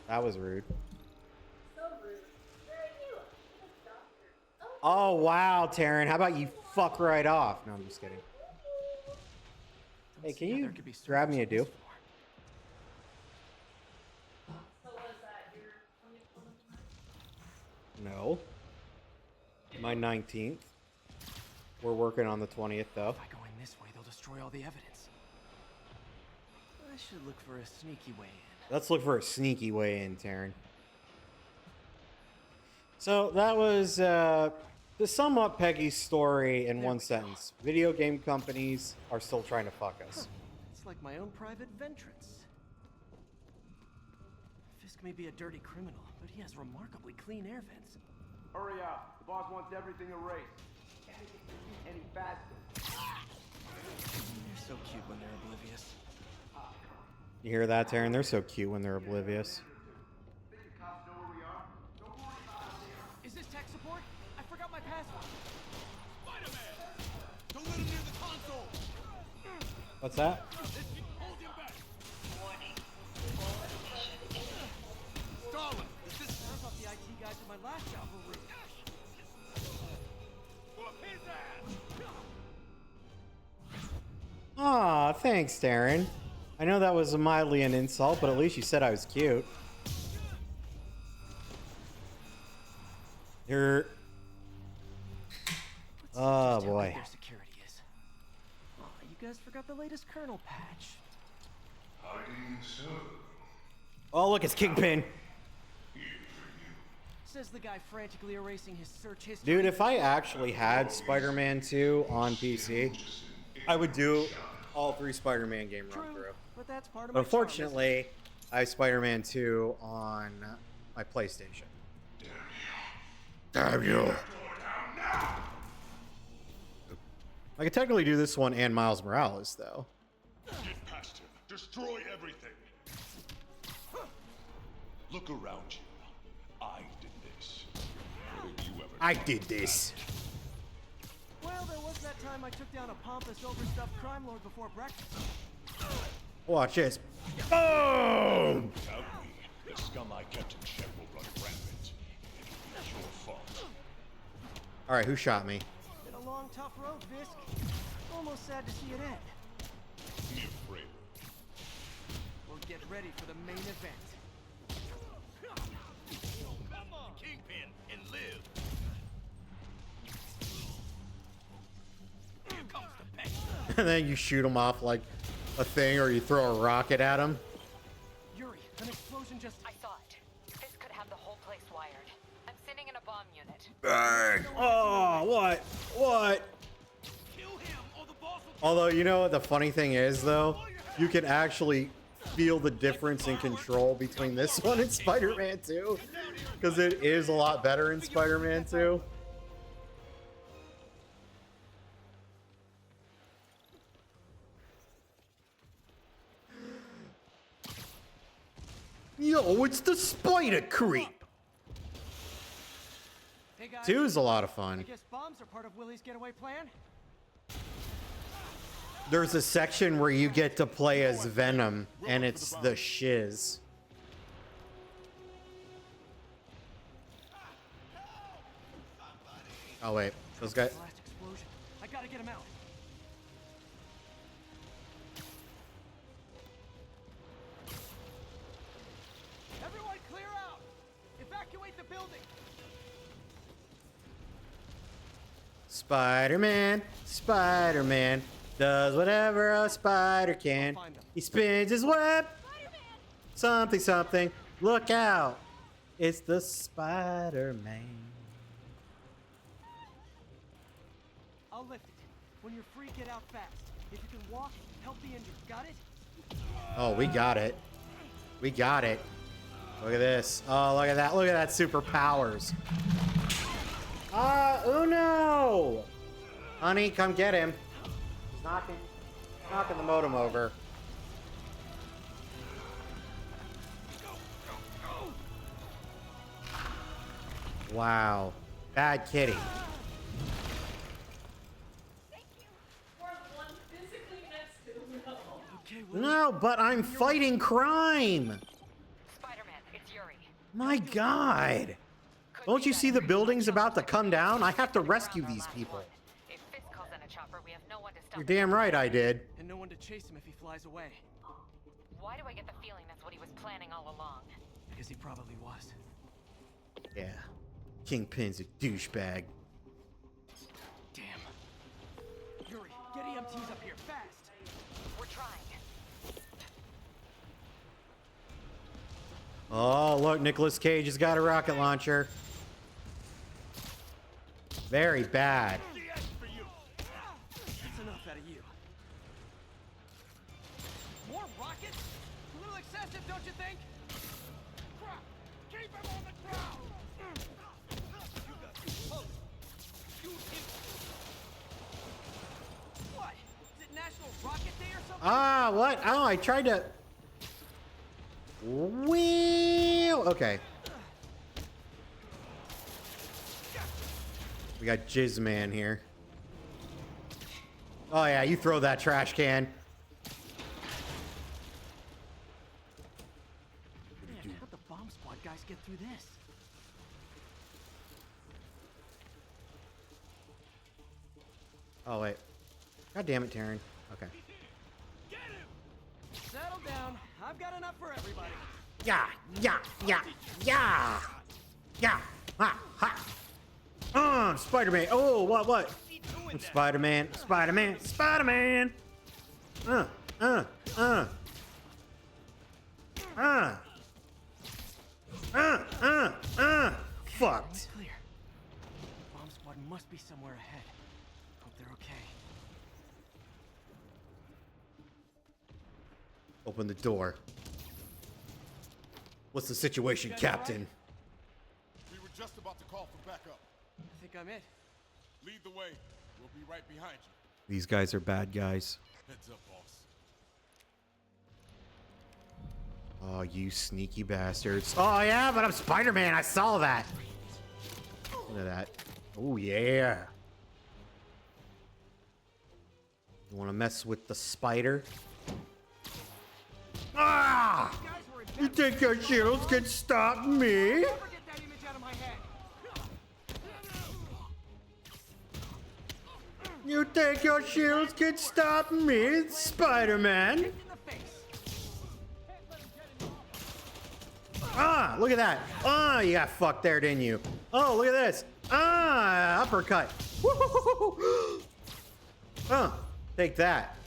That was rude. So rude. Where are you? I'm a doctor. Oh, wow, Taryn. How about you fuck right off? No, I'm just kidding. Hey, can Yeah, you there could be grab me a servers on do? this floor. So what is that? Your 20th? No. My 19th. We're working on the 20th, though. If I go in this way, they'll destroy all the evidence. I should look for a sneaky way in. Let's look for a sneaky way in, Taryn. So that was, to sum up Peggy's story in one sentence, video game companies are still trying to fuck us. It's like my own private ventrance. Fisk Fisk may be a dirty criminal, but he has remarkably clean air vents. Hurry up. The boss wants everything erased. Can't make it any faster. They're so cute when they're oblivious. You hear that, Taryn? They're so cute when they're oblivious. Think the cops know where we are? Don't worry about it. Is this tech support? I forgot my password. Spider-Man! Don't let him near the console! What's that? Hold him back! Stalin, is this... I thought the IT guys at my last job were rude. Whoop his ass! Aw, thanks, Darren. I know that was mildly an insult, but at least you said I was cute. You're... Oh, boy. Their security is. Oh, you guys forgot the latest kernel patch. Oh, look, it's Kingpin. Says the guy frantically erasing his search history. Dude, if I actually had Spider-Man 2 on PC, I would do all 3 Spider-Man game run True, through. but that's part of But my charm, isn't it? unfortunately, I have Spider-Man 2 on my PlayStation. Damn you. I could technically do this one and Miles Morales, though. Get past him. Destroy everything. Look around you. I did this. Did you ever? I did this. Well, there was that time I took down a pompous, overstuffed crime lord before breakfast. Watch this. Boom! Without me, the scum I kept in check will run rampant. It's your fault. All right, who shot me? Been a long, tough road, Fisk. Almost sad to see it end. Be afraid. We'll get ready for the main event. Come on! Kingpin and live! Here comes the pain! And then you shoot him off like a thing, or you throw a rocket at him. Yuri, an explosion just... I saw it. This could have the whole place wired. I'm sending in a bomb unit. Bang! Oh, what? What? Kill him or the boss will... Although, you know what the funny thing is, though? You can actually feel the difference in control between this one and Spider-Man 2. Because it is a lot better in Spider-Man 2. Yo, it's the Spider Creep! Hey guys, 2 is a lot of I fun. guess bombs are part of Willie's getaway plan? There's a section where you get to play as Venom, and it's the shiz. Oh wait, those guys. Last explosion. I gotta get him out. Everyone clear out! Evacuate the building! Spider-Man, Spider-Man, does whatever a spider can. I'll find them. He spins his web. Something, something. Look out. It's the Spider-Man. I'll lift it. When you're free, get out fast. If you can walk, help the injured. Got it? Oh, we got it. We got it. Look at this. Oh, look at that. Look at that superpowers. Uno! Honey, come get him. He's knocking the modem over. Wow. Bad kitty. Or one physically next to him. No. Okay, Willie. No, but I'm fighting crime. Spider-Man, it's Yuri. My God. Don't you see the building's about to come down? I have to rescue these people. If Fisk calls in a chopper, we have no one to stop You're him. damn right I did. And no one to chase him if he flies away. Why do I get the feeling that's what he was planning all along? Because he probably was. Yeah. Kingpin's a douchebag. Damn. Yuri, get EMTs up here, fast! We're trying. Oh, look, Nicolas Cage has got a rocket launcher. Very bad. That's enough out of you. More rockets? A little excessive, don't you think? Keep him on the ground! You got this. Hold it. Shoot him. What? Is it National Rocket Day or something? Ah, what? Oh, I tried to. Well, okay. We got Jizzman here. Oh yeah, you throw that trash can. Man, how'd the bomb squad guys get through this? Oh wait. God damn it, Taryn. Okay. Get him! Settle down. I've got enough for everybody. Yeah, yeah, yeah, yeah, yeah. Ha, ha. Spider-Man. Oh, what? Spider-Man, Spider-Man, Spider-Man. Uh. Fucked. Clear. Bomb squad must be somewhere ahead. Hope they're okay. Open the door. What's the situation, You guys Captain? We were just about to call for backup. I think I'm it. Lead the way. We'll be right behind you. These guys are bad guys. Heads up, boss. Oh, you sneaky bastards. Oh, yeah, but I'm Spider-Man. I saw that. Look at that. Oh, yeah. You want to mess with the spider? Ah! You guys were in You think your shields can stop me? Never get that image out of my head. You think your shields can stop me, Spider-Man? In the face. Ah, look at that. Ah, you got fucked there, didn't you? Oh, look at this. Ah, uppercut. Woo-hoo-hoo-hoo. Take that.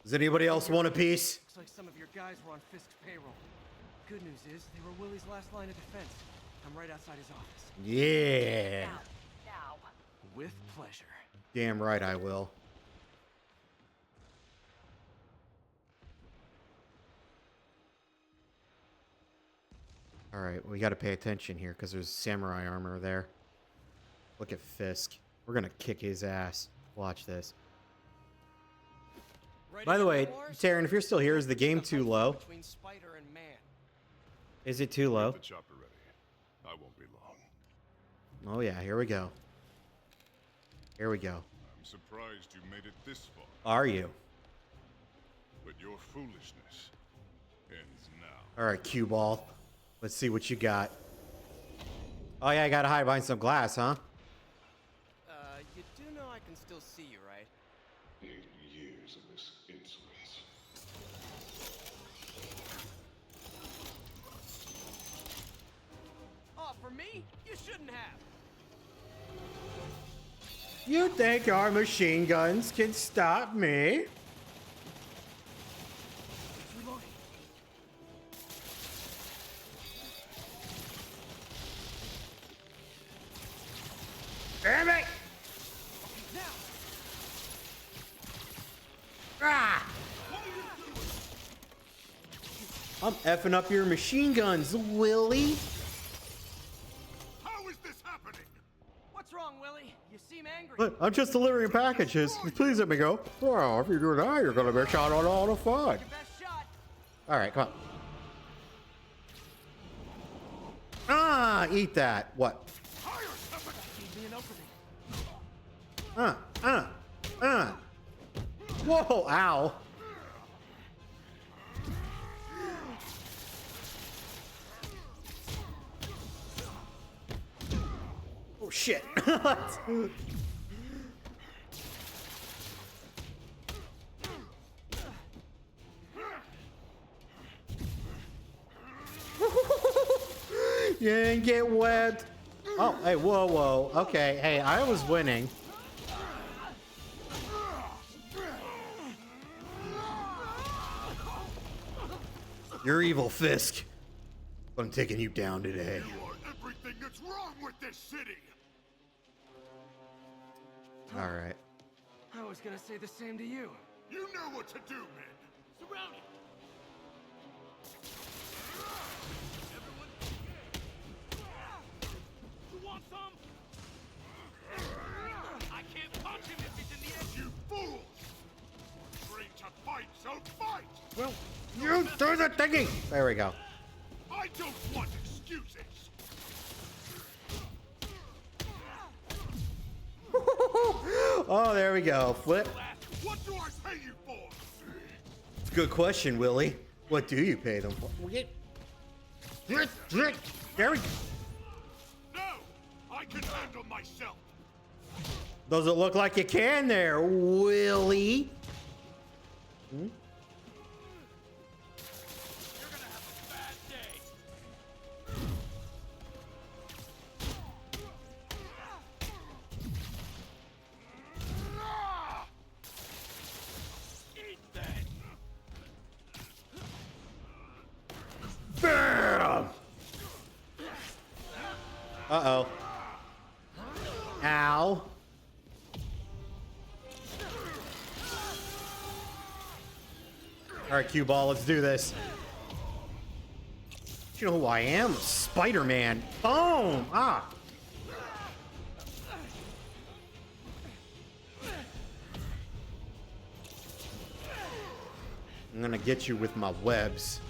Does anybody else want a piece? Looks like some of your guys were on Fisk's payroll. Good news is they were Willie's last line of defense. I'm right outside his office. Yeah. Now. With pleasure. Damn right I will. All right, we got to pay attention here because there's samurai armor there. Look at Fisk. We're gonna kick his ass. Watch this. Ready By the for way, wars? Taryn, if you're still here, is the game A too fight low? Between Spider and man. Is it too low? The chopper ready. I won't be long. Oh yeah, here we go. Here we go. I'm surprised you made it this far, Are you? but your foolishness ends now. All right, cue ball. Let's see what you got. Oh yeah, I gotta hide behind some glass, huh? You do know I can still see you, right? 8 years of this insolence. Oh, for me? You shouldn't have. You think our machine guns can stop me? Reloading. Damn it! Now. Ah! I'm effing up your machine guns, Willie. How is this happening? What's wrong, Willie? You seem angry. Look, I'm just delivering packages. Please let me go. Well, if you do that, you're gonna miss out on all the fun. Your best shot. All right, come on. Ah, eat that. What? Hire somebody! Give me an opening. Whoa, ow. Oh, shit. You didn't get wet. Oh, hey, whoa, whoa. Okay, hey, I was winning. You're evil, Fisk. But I'm taking you down today. You are everything that's wrong with this city! All right. I was gonna say the same to you. You know what to do, men! Surround it! some? I can't punch him if he's in the edge. You fools! Trained to fight, so fight! Well, you do the thingy. There we go. I don't want excuses. Oh, there we go. Flip. What do I pay you for? Good question, Willie. What do you pay them for? There we go. No, I can handle myself. Does it look like you can there, Willie? Hmm? You're gonna have a bad day. Eat that. Bam! Uh-oh. Ow. All right, cue ball, let's do this. You know who I am? Spider-Man. Boom! Ah. I'm gonna get you with my webs.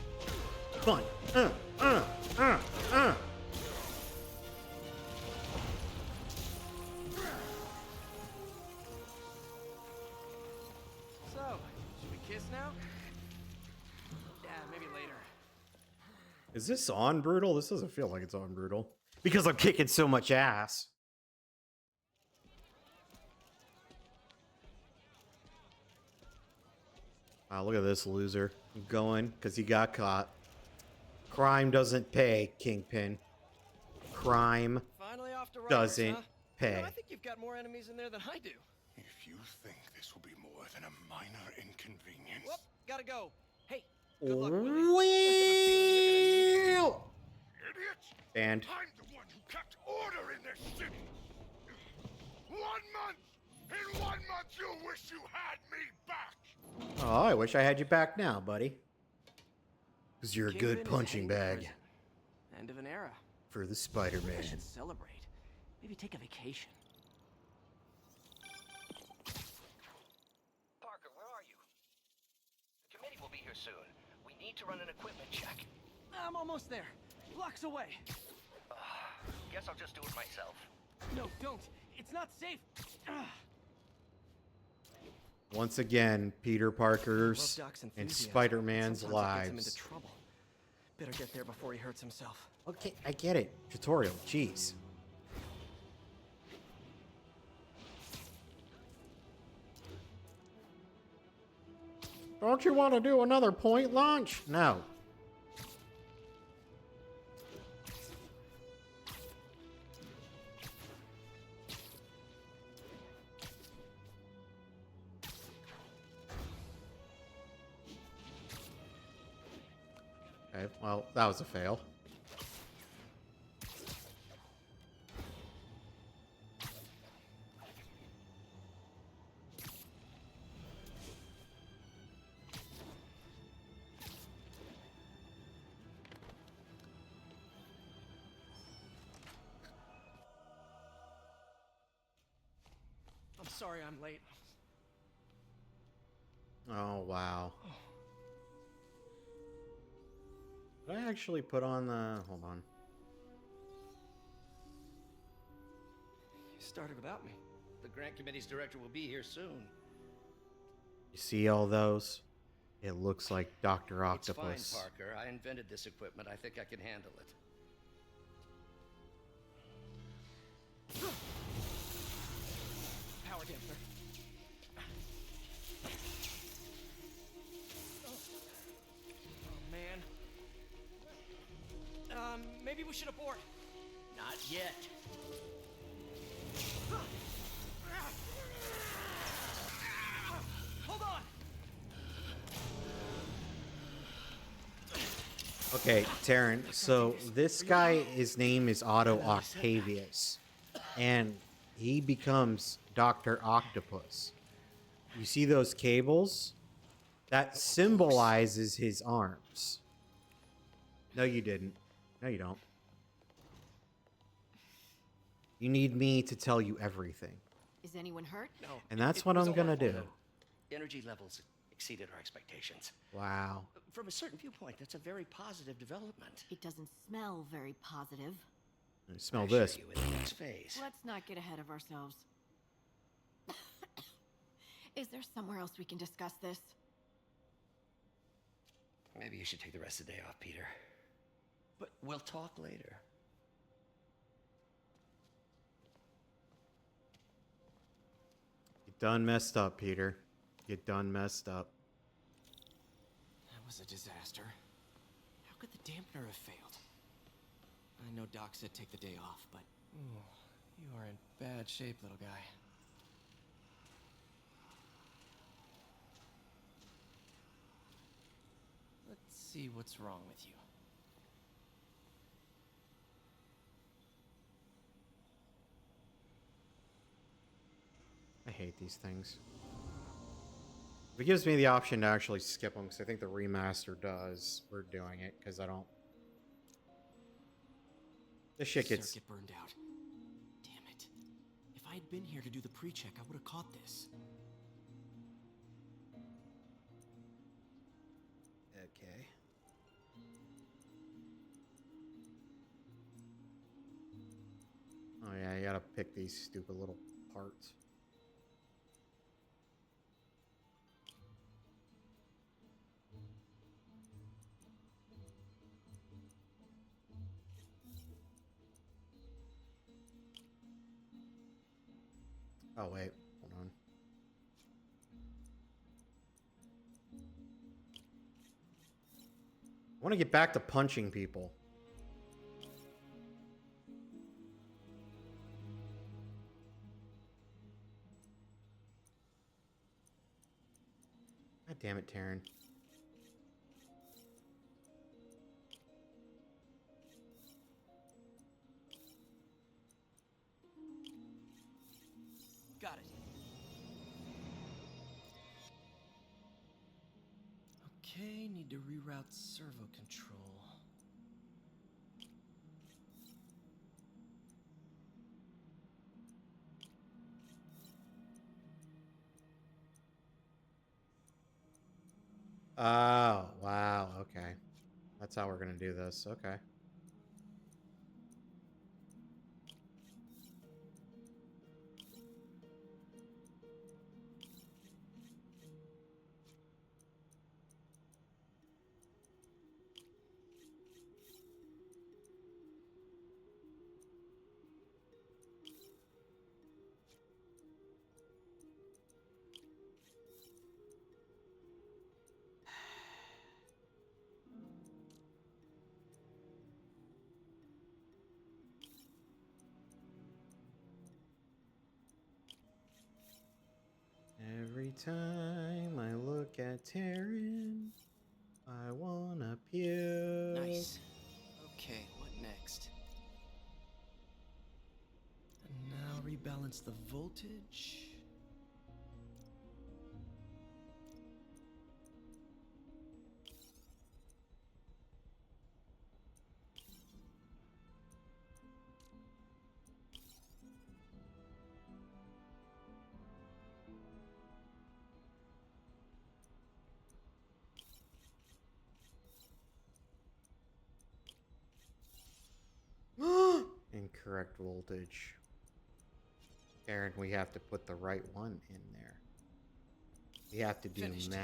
Fun. Uh. So, should we kiss now? Yeah, maybe later. Is this on brutal? This doesn't feel like it's on brutal. Because I'm kicking so much ass. Wow, look at this loser. Going because he got caught. Crime doesn't pay, Kingpin. Crime Finally off to Rikers, doesn't huh? pay. You know, I think you've got more enemies in there than I do. If you think this will be more than a minor inconvenience. Whoop, gotta go. Hey, good luck, Willie. Well, Idiots! and I'm the one who kept order in this city. 1 month! In 1 month you'll wish you had me back! oh, I wish I had you back now, buddy. Because you're a Kingpin good is punching heading to bag prison. End of an era. for the Maybe I Spider-Man. should celebrate. Maybe take a vacation. Parker, where are you? The committee will be here soon. We need to run an equipment check. I'm almost there. Blocks away. Guess I'll just do it myself. No, don't. It's not safe. Ugh. Once again, Peter Parker's Love Doc's and enthusiasm, Spider-Man's sometimes it gets him lives. into trouble. Better get there before he hurts himself. Okay, I get it. Tutorial, jeez. Don't you want to do another point launch? No. Okay, well, that was a fail. I'm sorry I'm late. Oh, wow. Did I actually put on the... Hold on. You started without me. The grant committee's director will be here soon. You see all those? It looks like Dr. It's Octopus. fine, Parker. I invented this equipment. I think I can handle it. Power damper. Oh, man. Maybe we should abort. Not yet. Hold on. Okay, Taryn, so this guy, his name is Otto Octavius, and he becomes Dr. Octopus. You see those cables? That symbolizes his arms. No, you didn't. No, you don't. You need me to tell you everything. Is anyone hurt? No. And that's it what was I'm all gonna my fault, do. though. Energy levels exceeded our expectations. Wow. From a certain viewpoint, that's a very positive development. It doesn't smell very positive. I smell I assure this. you in the next phase. Let's not get ahead of ourselves. Is there somewhere else we can discuss this? Maybe you should take the rest of the day off, Peter. But we'll talk later. You done messed up, Peter. You done messed up. That was a disaster. How could the dampener have failed? I know Doc said take the day off, but... Ooh, you are in bad shape, little guy. Let's see what's wrong with you. I hate these things. If it gives me the option to actually skip them, because I think the remaster does, we're doing it, because I don't... This shit gets... Circuit burned out. Damn it. If I had been here to do the pre-check, I would have caught this. Okay. Oh yeah, you gotta pick these stupid little parts. Oh wait, hold on. I want to get back to punching people. God damn it, Taryn. Got it. Okay, need to reroute servo control. Oh, wow, okay. That's how we're gonna do this, okay. Every time I look at Taryn, I wanna puke. Nice. Okay, what next? And now rebalance the voltage. Incorrect voltage. Aaron, we have to put the right one in there. We have to do Finished. math.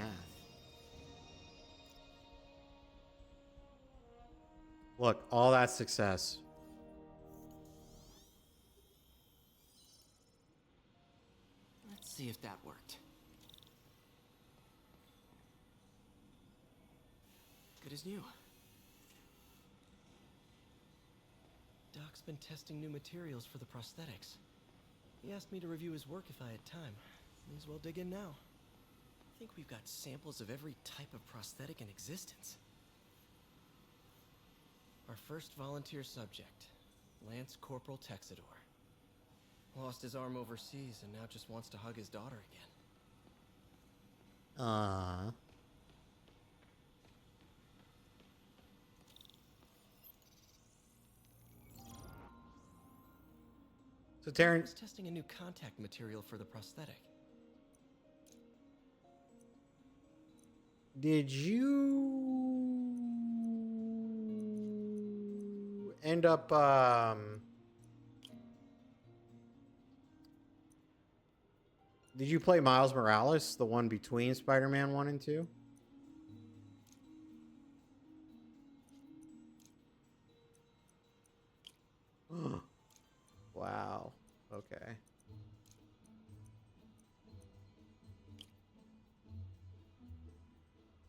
Look, all that success. Let's see if that worked. Good as new. Doc's been testing new materials for the prosthetics. He asked me to review his work if I had time. May as well dig in now. I think we've got samples of every type of prosthetic in existence. Our first volunteer subject, Lance Corporal Texidor. Lost his arm overseas and now just wants to hug his daughter again. So Doc Taryn, was testing a new contact material for the prosthetic. did you end up did you play Miles Morales, the one between Spider-Man 1 and 2? Wow. Okay.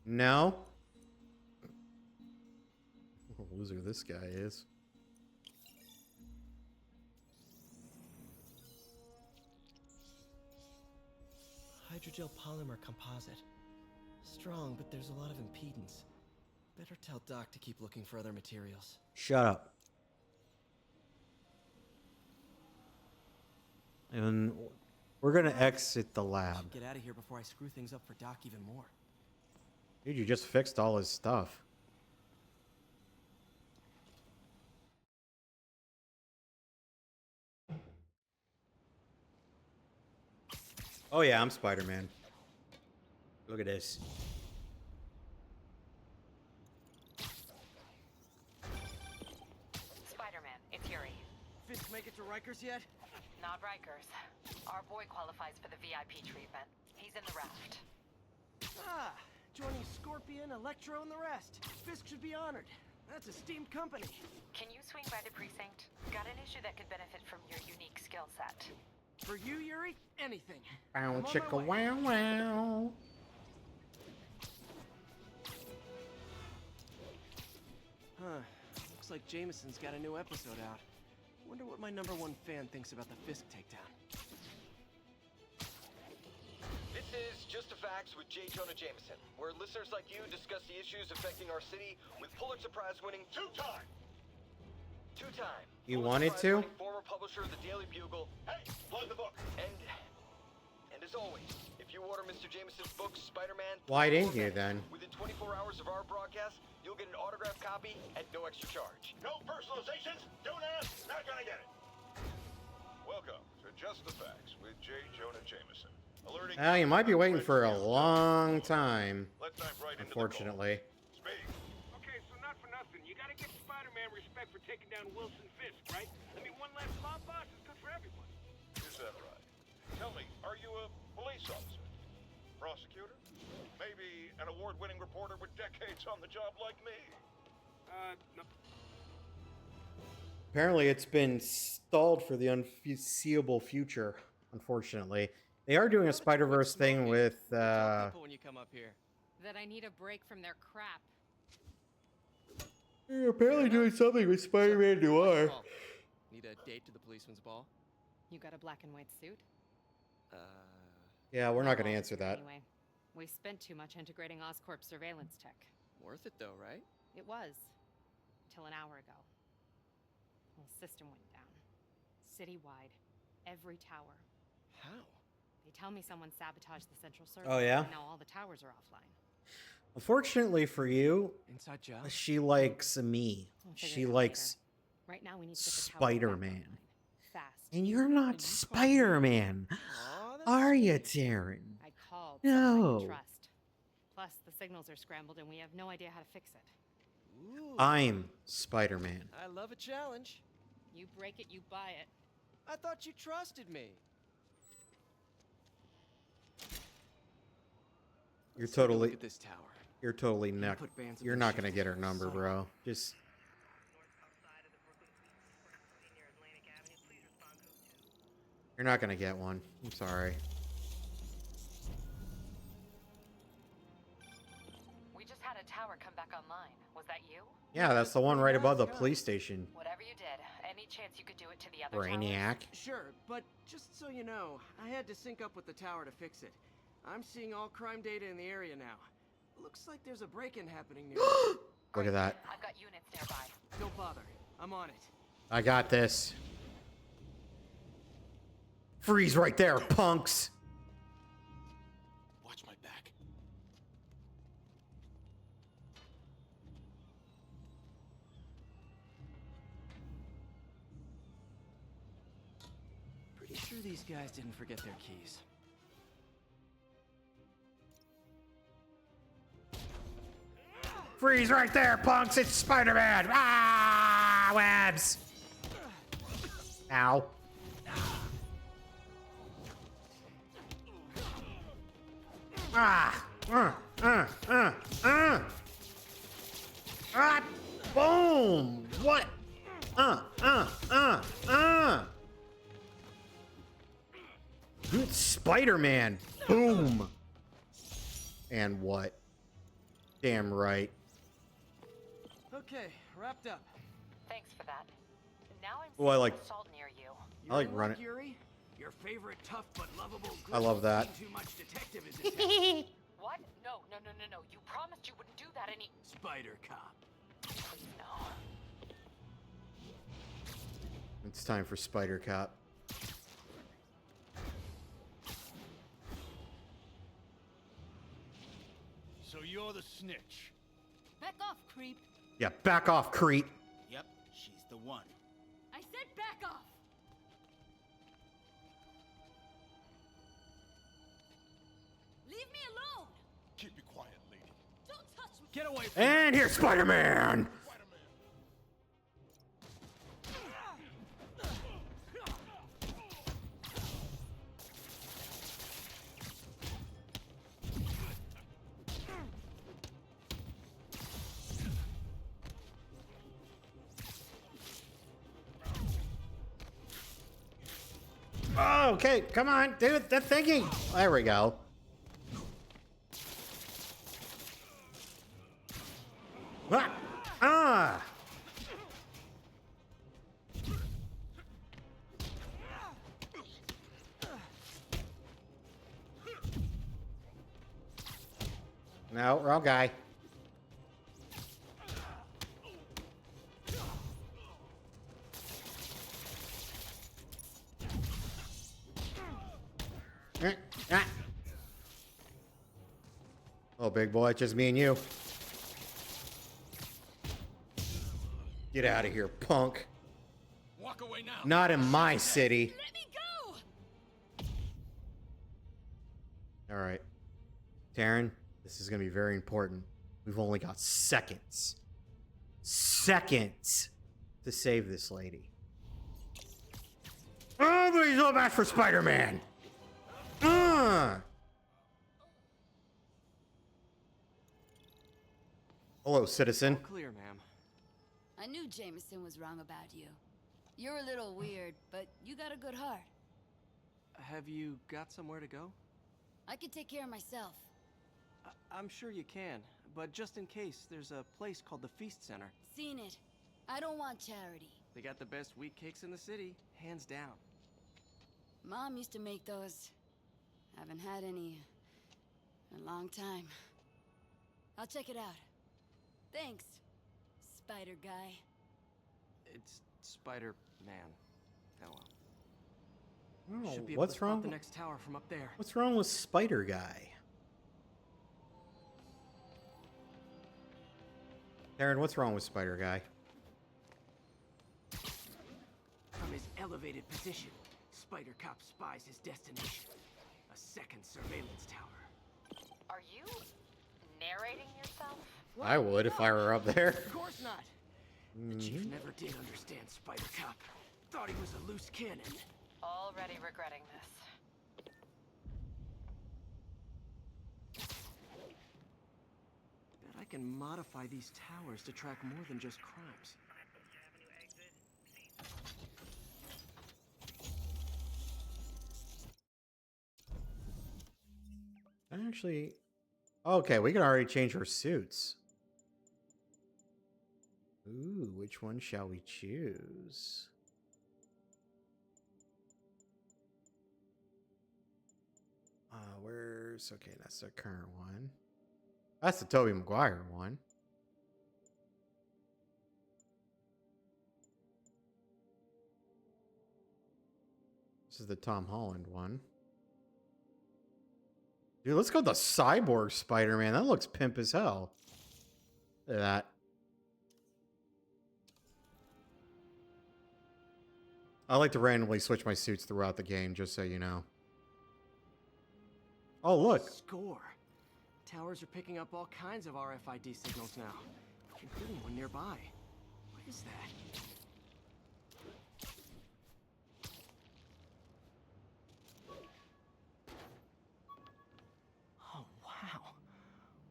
No? What a loser this guy is. Hydrogel polymer composite. Strong, but there's a lot of impedance. Better tell Doc to keep looking for other materials. Shut up. And we're gonna exit the lab. Get out of here before I screw things up for Doc even more. Dude, you just fixed all his stuff. Oh yeah, I'm Spider-Man. Look at this. Spider-Man, it's Yuri. Fisk make it to Rikers yet? Not Rikers. Our boy qualifies for the VIP treatment. He's in the raft. Ah, joining Scorpion, Electro, and the rest. Fisk should be honored. That's a steamed company. Can you swing by the precinct? Got an issue that could benefit from your unique skill set. For you, Yuri, anything. Bow I'm on my chicka way. wow wow. Huh. Looks like Jameson's got a new episode out. Wonder what my #1 fan thinks about the Fisk takedown. This is Just the Facts with J. Jonah Jameson, where listeners like you discuss the issues affecting our city with Pulitzer Prize-winning two-time You Pulitzer wanted to? Prize-winning former publisher of the Daily Bugle. Hey, plug the book. And as always, if you order Mr. Jameson's book, Spider-Man... Why didn't you then? Within 24 hours of our broadcast, you'll get an autographed copy at no extra charge. No personalizations. Don't ask. Not gonna get it. Welcome to Just the Facts with J. Jonah Jameson. Alerting Well, you might be waiting for a long time. Let's dive right into the Unfortunately. call. Speak. Okay, so not for nothing. You gotta give Spider-Man respect for taking down Wilson Fisk, right? I mean, one less mob boss is good for everyone. Is that right? Tell me, are you a police officer? Prosecutor? Maybe an award-winning reporter with decades on the job like me? No. Apparently, it's been stalled for the unforeseeable future. Unfortunately, they are doing a Spider-Verse thing with. Tell people when you come up here. That I need a break from their crap. They're apparently doing something with Spider-Man Noir. Ball. Need a date to the policeman's ball? You got a black and white suit? Yeah, we're not going to answer that. Anyway, we spent too much integrating Oscorp surveillance tech. Worth it though, right? It was. Till an hour ago. The system went down. Citywide. Every tower. How? They tell me someone sabotaged the central server. Oh, yeah? And now all the towers are offline. Unfortunately for you, Inside job. she likes me. We'll figure She it out likes later. Right now we need to get the tower back Spider-Man. online. Fast. And you're not Spider-Man. Aw, that's Are you, sweet. Taryn? I called someone I No. can trust. Plus, the signals are scrambled and we have no idea how to fix it. Ooh, I'm Spider-Man. I love a challenge. You break it, you buy it. I thought you trusted me. You're Let's take a totally, look at this tower. you're totally not. put bands of You're this not shit gonna get her together, number, son. bro. Just. You're not gonna get one. I'm sorry. We just had a tower come back online. Was that you? Yeah, that's the one right above the police station. Whatever you did, any chance you could do it to the other Brainiac. Sure, but just so you know, I had to sync up with the tower to fix it. I'm seeing all crime data in the area now. Looks like there's a break-in happening near. Look at that. I've got units nearby. Don't bother. I'm on it. I got this. Freeze right there, punks. Watch my back. Pretty sure these guys didn't forget their keys. Freeze right there, punks! It's Spider-Man! Ah, webs! Ow. Ah! Ah! Boom! What? Spider-Man! Boom! And what? Damn right. Okay, wrapped up. Thanks for that. Now I'm Oh, I like- salt near you. I like You're in running. luck, Yuri. Your favorite tough but lovable. I love that. Too much detective is in town. What? No. You promised you wouldn't do that any. Spider Cop. Please no. It's time for Spider Cop. So you're the snitch. Back off, creep. Yeah, back off, creep. Yep, she's the one. I said back off. Leave me alone. Keep it quiet, lady. Don't touch me. Get away from And here's Spider-Man! Oh, okay, come on, do it. That thinking. There we go. Ah! Ah! No, wrong guy. Ah. Oh, big boy, it's just me and you. Get out of here, punk. Walk away now. Not in my city. Let me go. All right. Taryn, this is going to be very important. We've only got seconds. Seconds to save this lady. Oh, but he's all back for Spider-Man. Hello, citizen. Clear, ma'am. I knew Jameson was wrong about you. You're a little weird, but you got a good heart. Have you got somewhere to go? I can take care of myself. I'm sure you can, but just in case, there's a place called the Feast Center. Seen it. I don't want charity. They got the best wheat cakes in the city, hands down. Mom used to make those. Haven't had any in a long time. I'll check it out. Thanks, Spider Guy. It's Spider-Man. Oh well. Oh, Should be able what's to spot wrong? the next tower from up there. What's wrong with Spider Guy? Taryn, what's wrong with Spider Guy? From his elevated position, Spider Cop spies his destination. A second surveillance tower. Are you narrating yourself? I would if I were up there. Of course not. The chief never did understand Spider Cop. Thought he was a loose cannon. Already regretting this. Bet I can modify these towers to track more than just crimes. Actually, okay, we can already change our suits. Ooh, which one shall we choose? Where's... Okay, that's the current one. That's the Tobey Maguire one. This is the Tom Holland one. Dude, let's go with the Cyborg Spider-Man. That looks pimp as hell. Look at that. I like to randomly switch my suits throughout the game, just so you know. Oh, look. Score. Towers are picking up all kinds of RFID signals now, including one nearby. What is that? Oh, wow.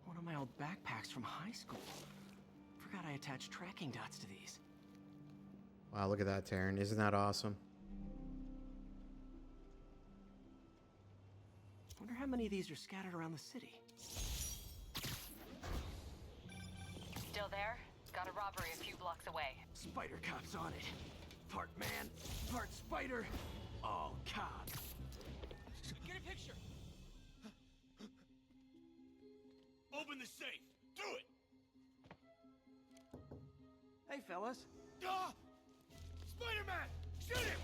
One of my old backpacks from high school. Forgot I attached tracking dots to these. Wow, look at that, Taryn. Isn't that awesome? Wonder how many of these are scattered around the city. Still there? Got a robbery a few blocks away. Spider Cop's on it. Part man, part spider. All cop. Get a picture! Open the safe! Do it! Hey, fellas. Ah! Spider-Man! Shoot him!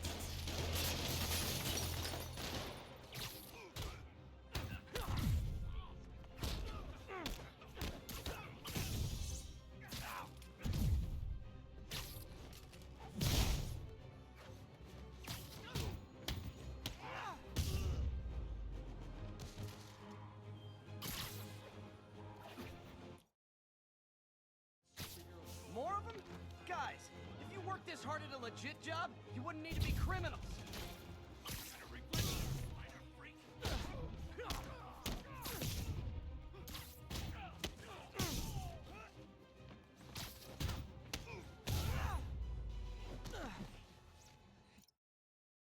More of them? Guys, if you worked this hard at a legit job, you wouldn't need to be criminals.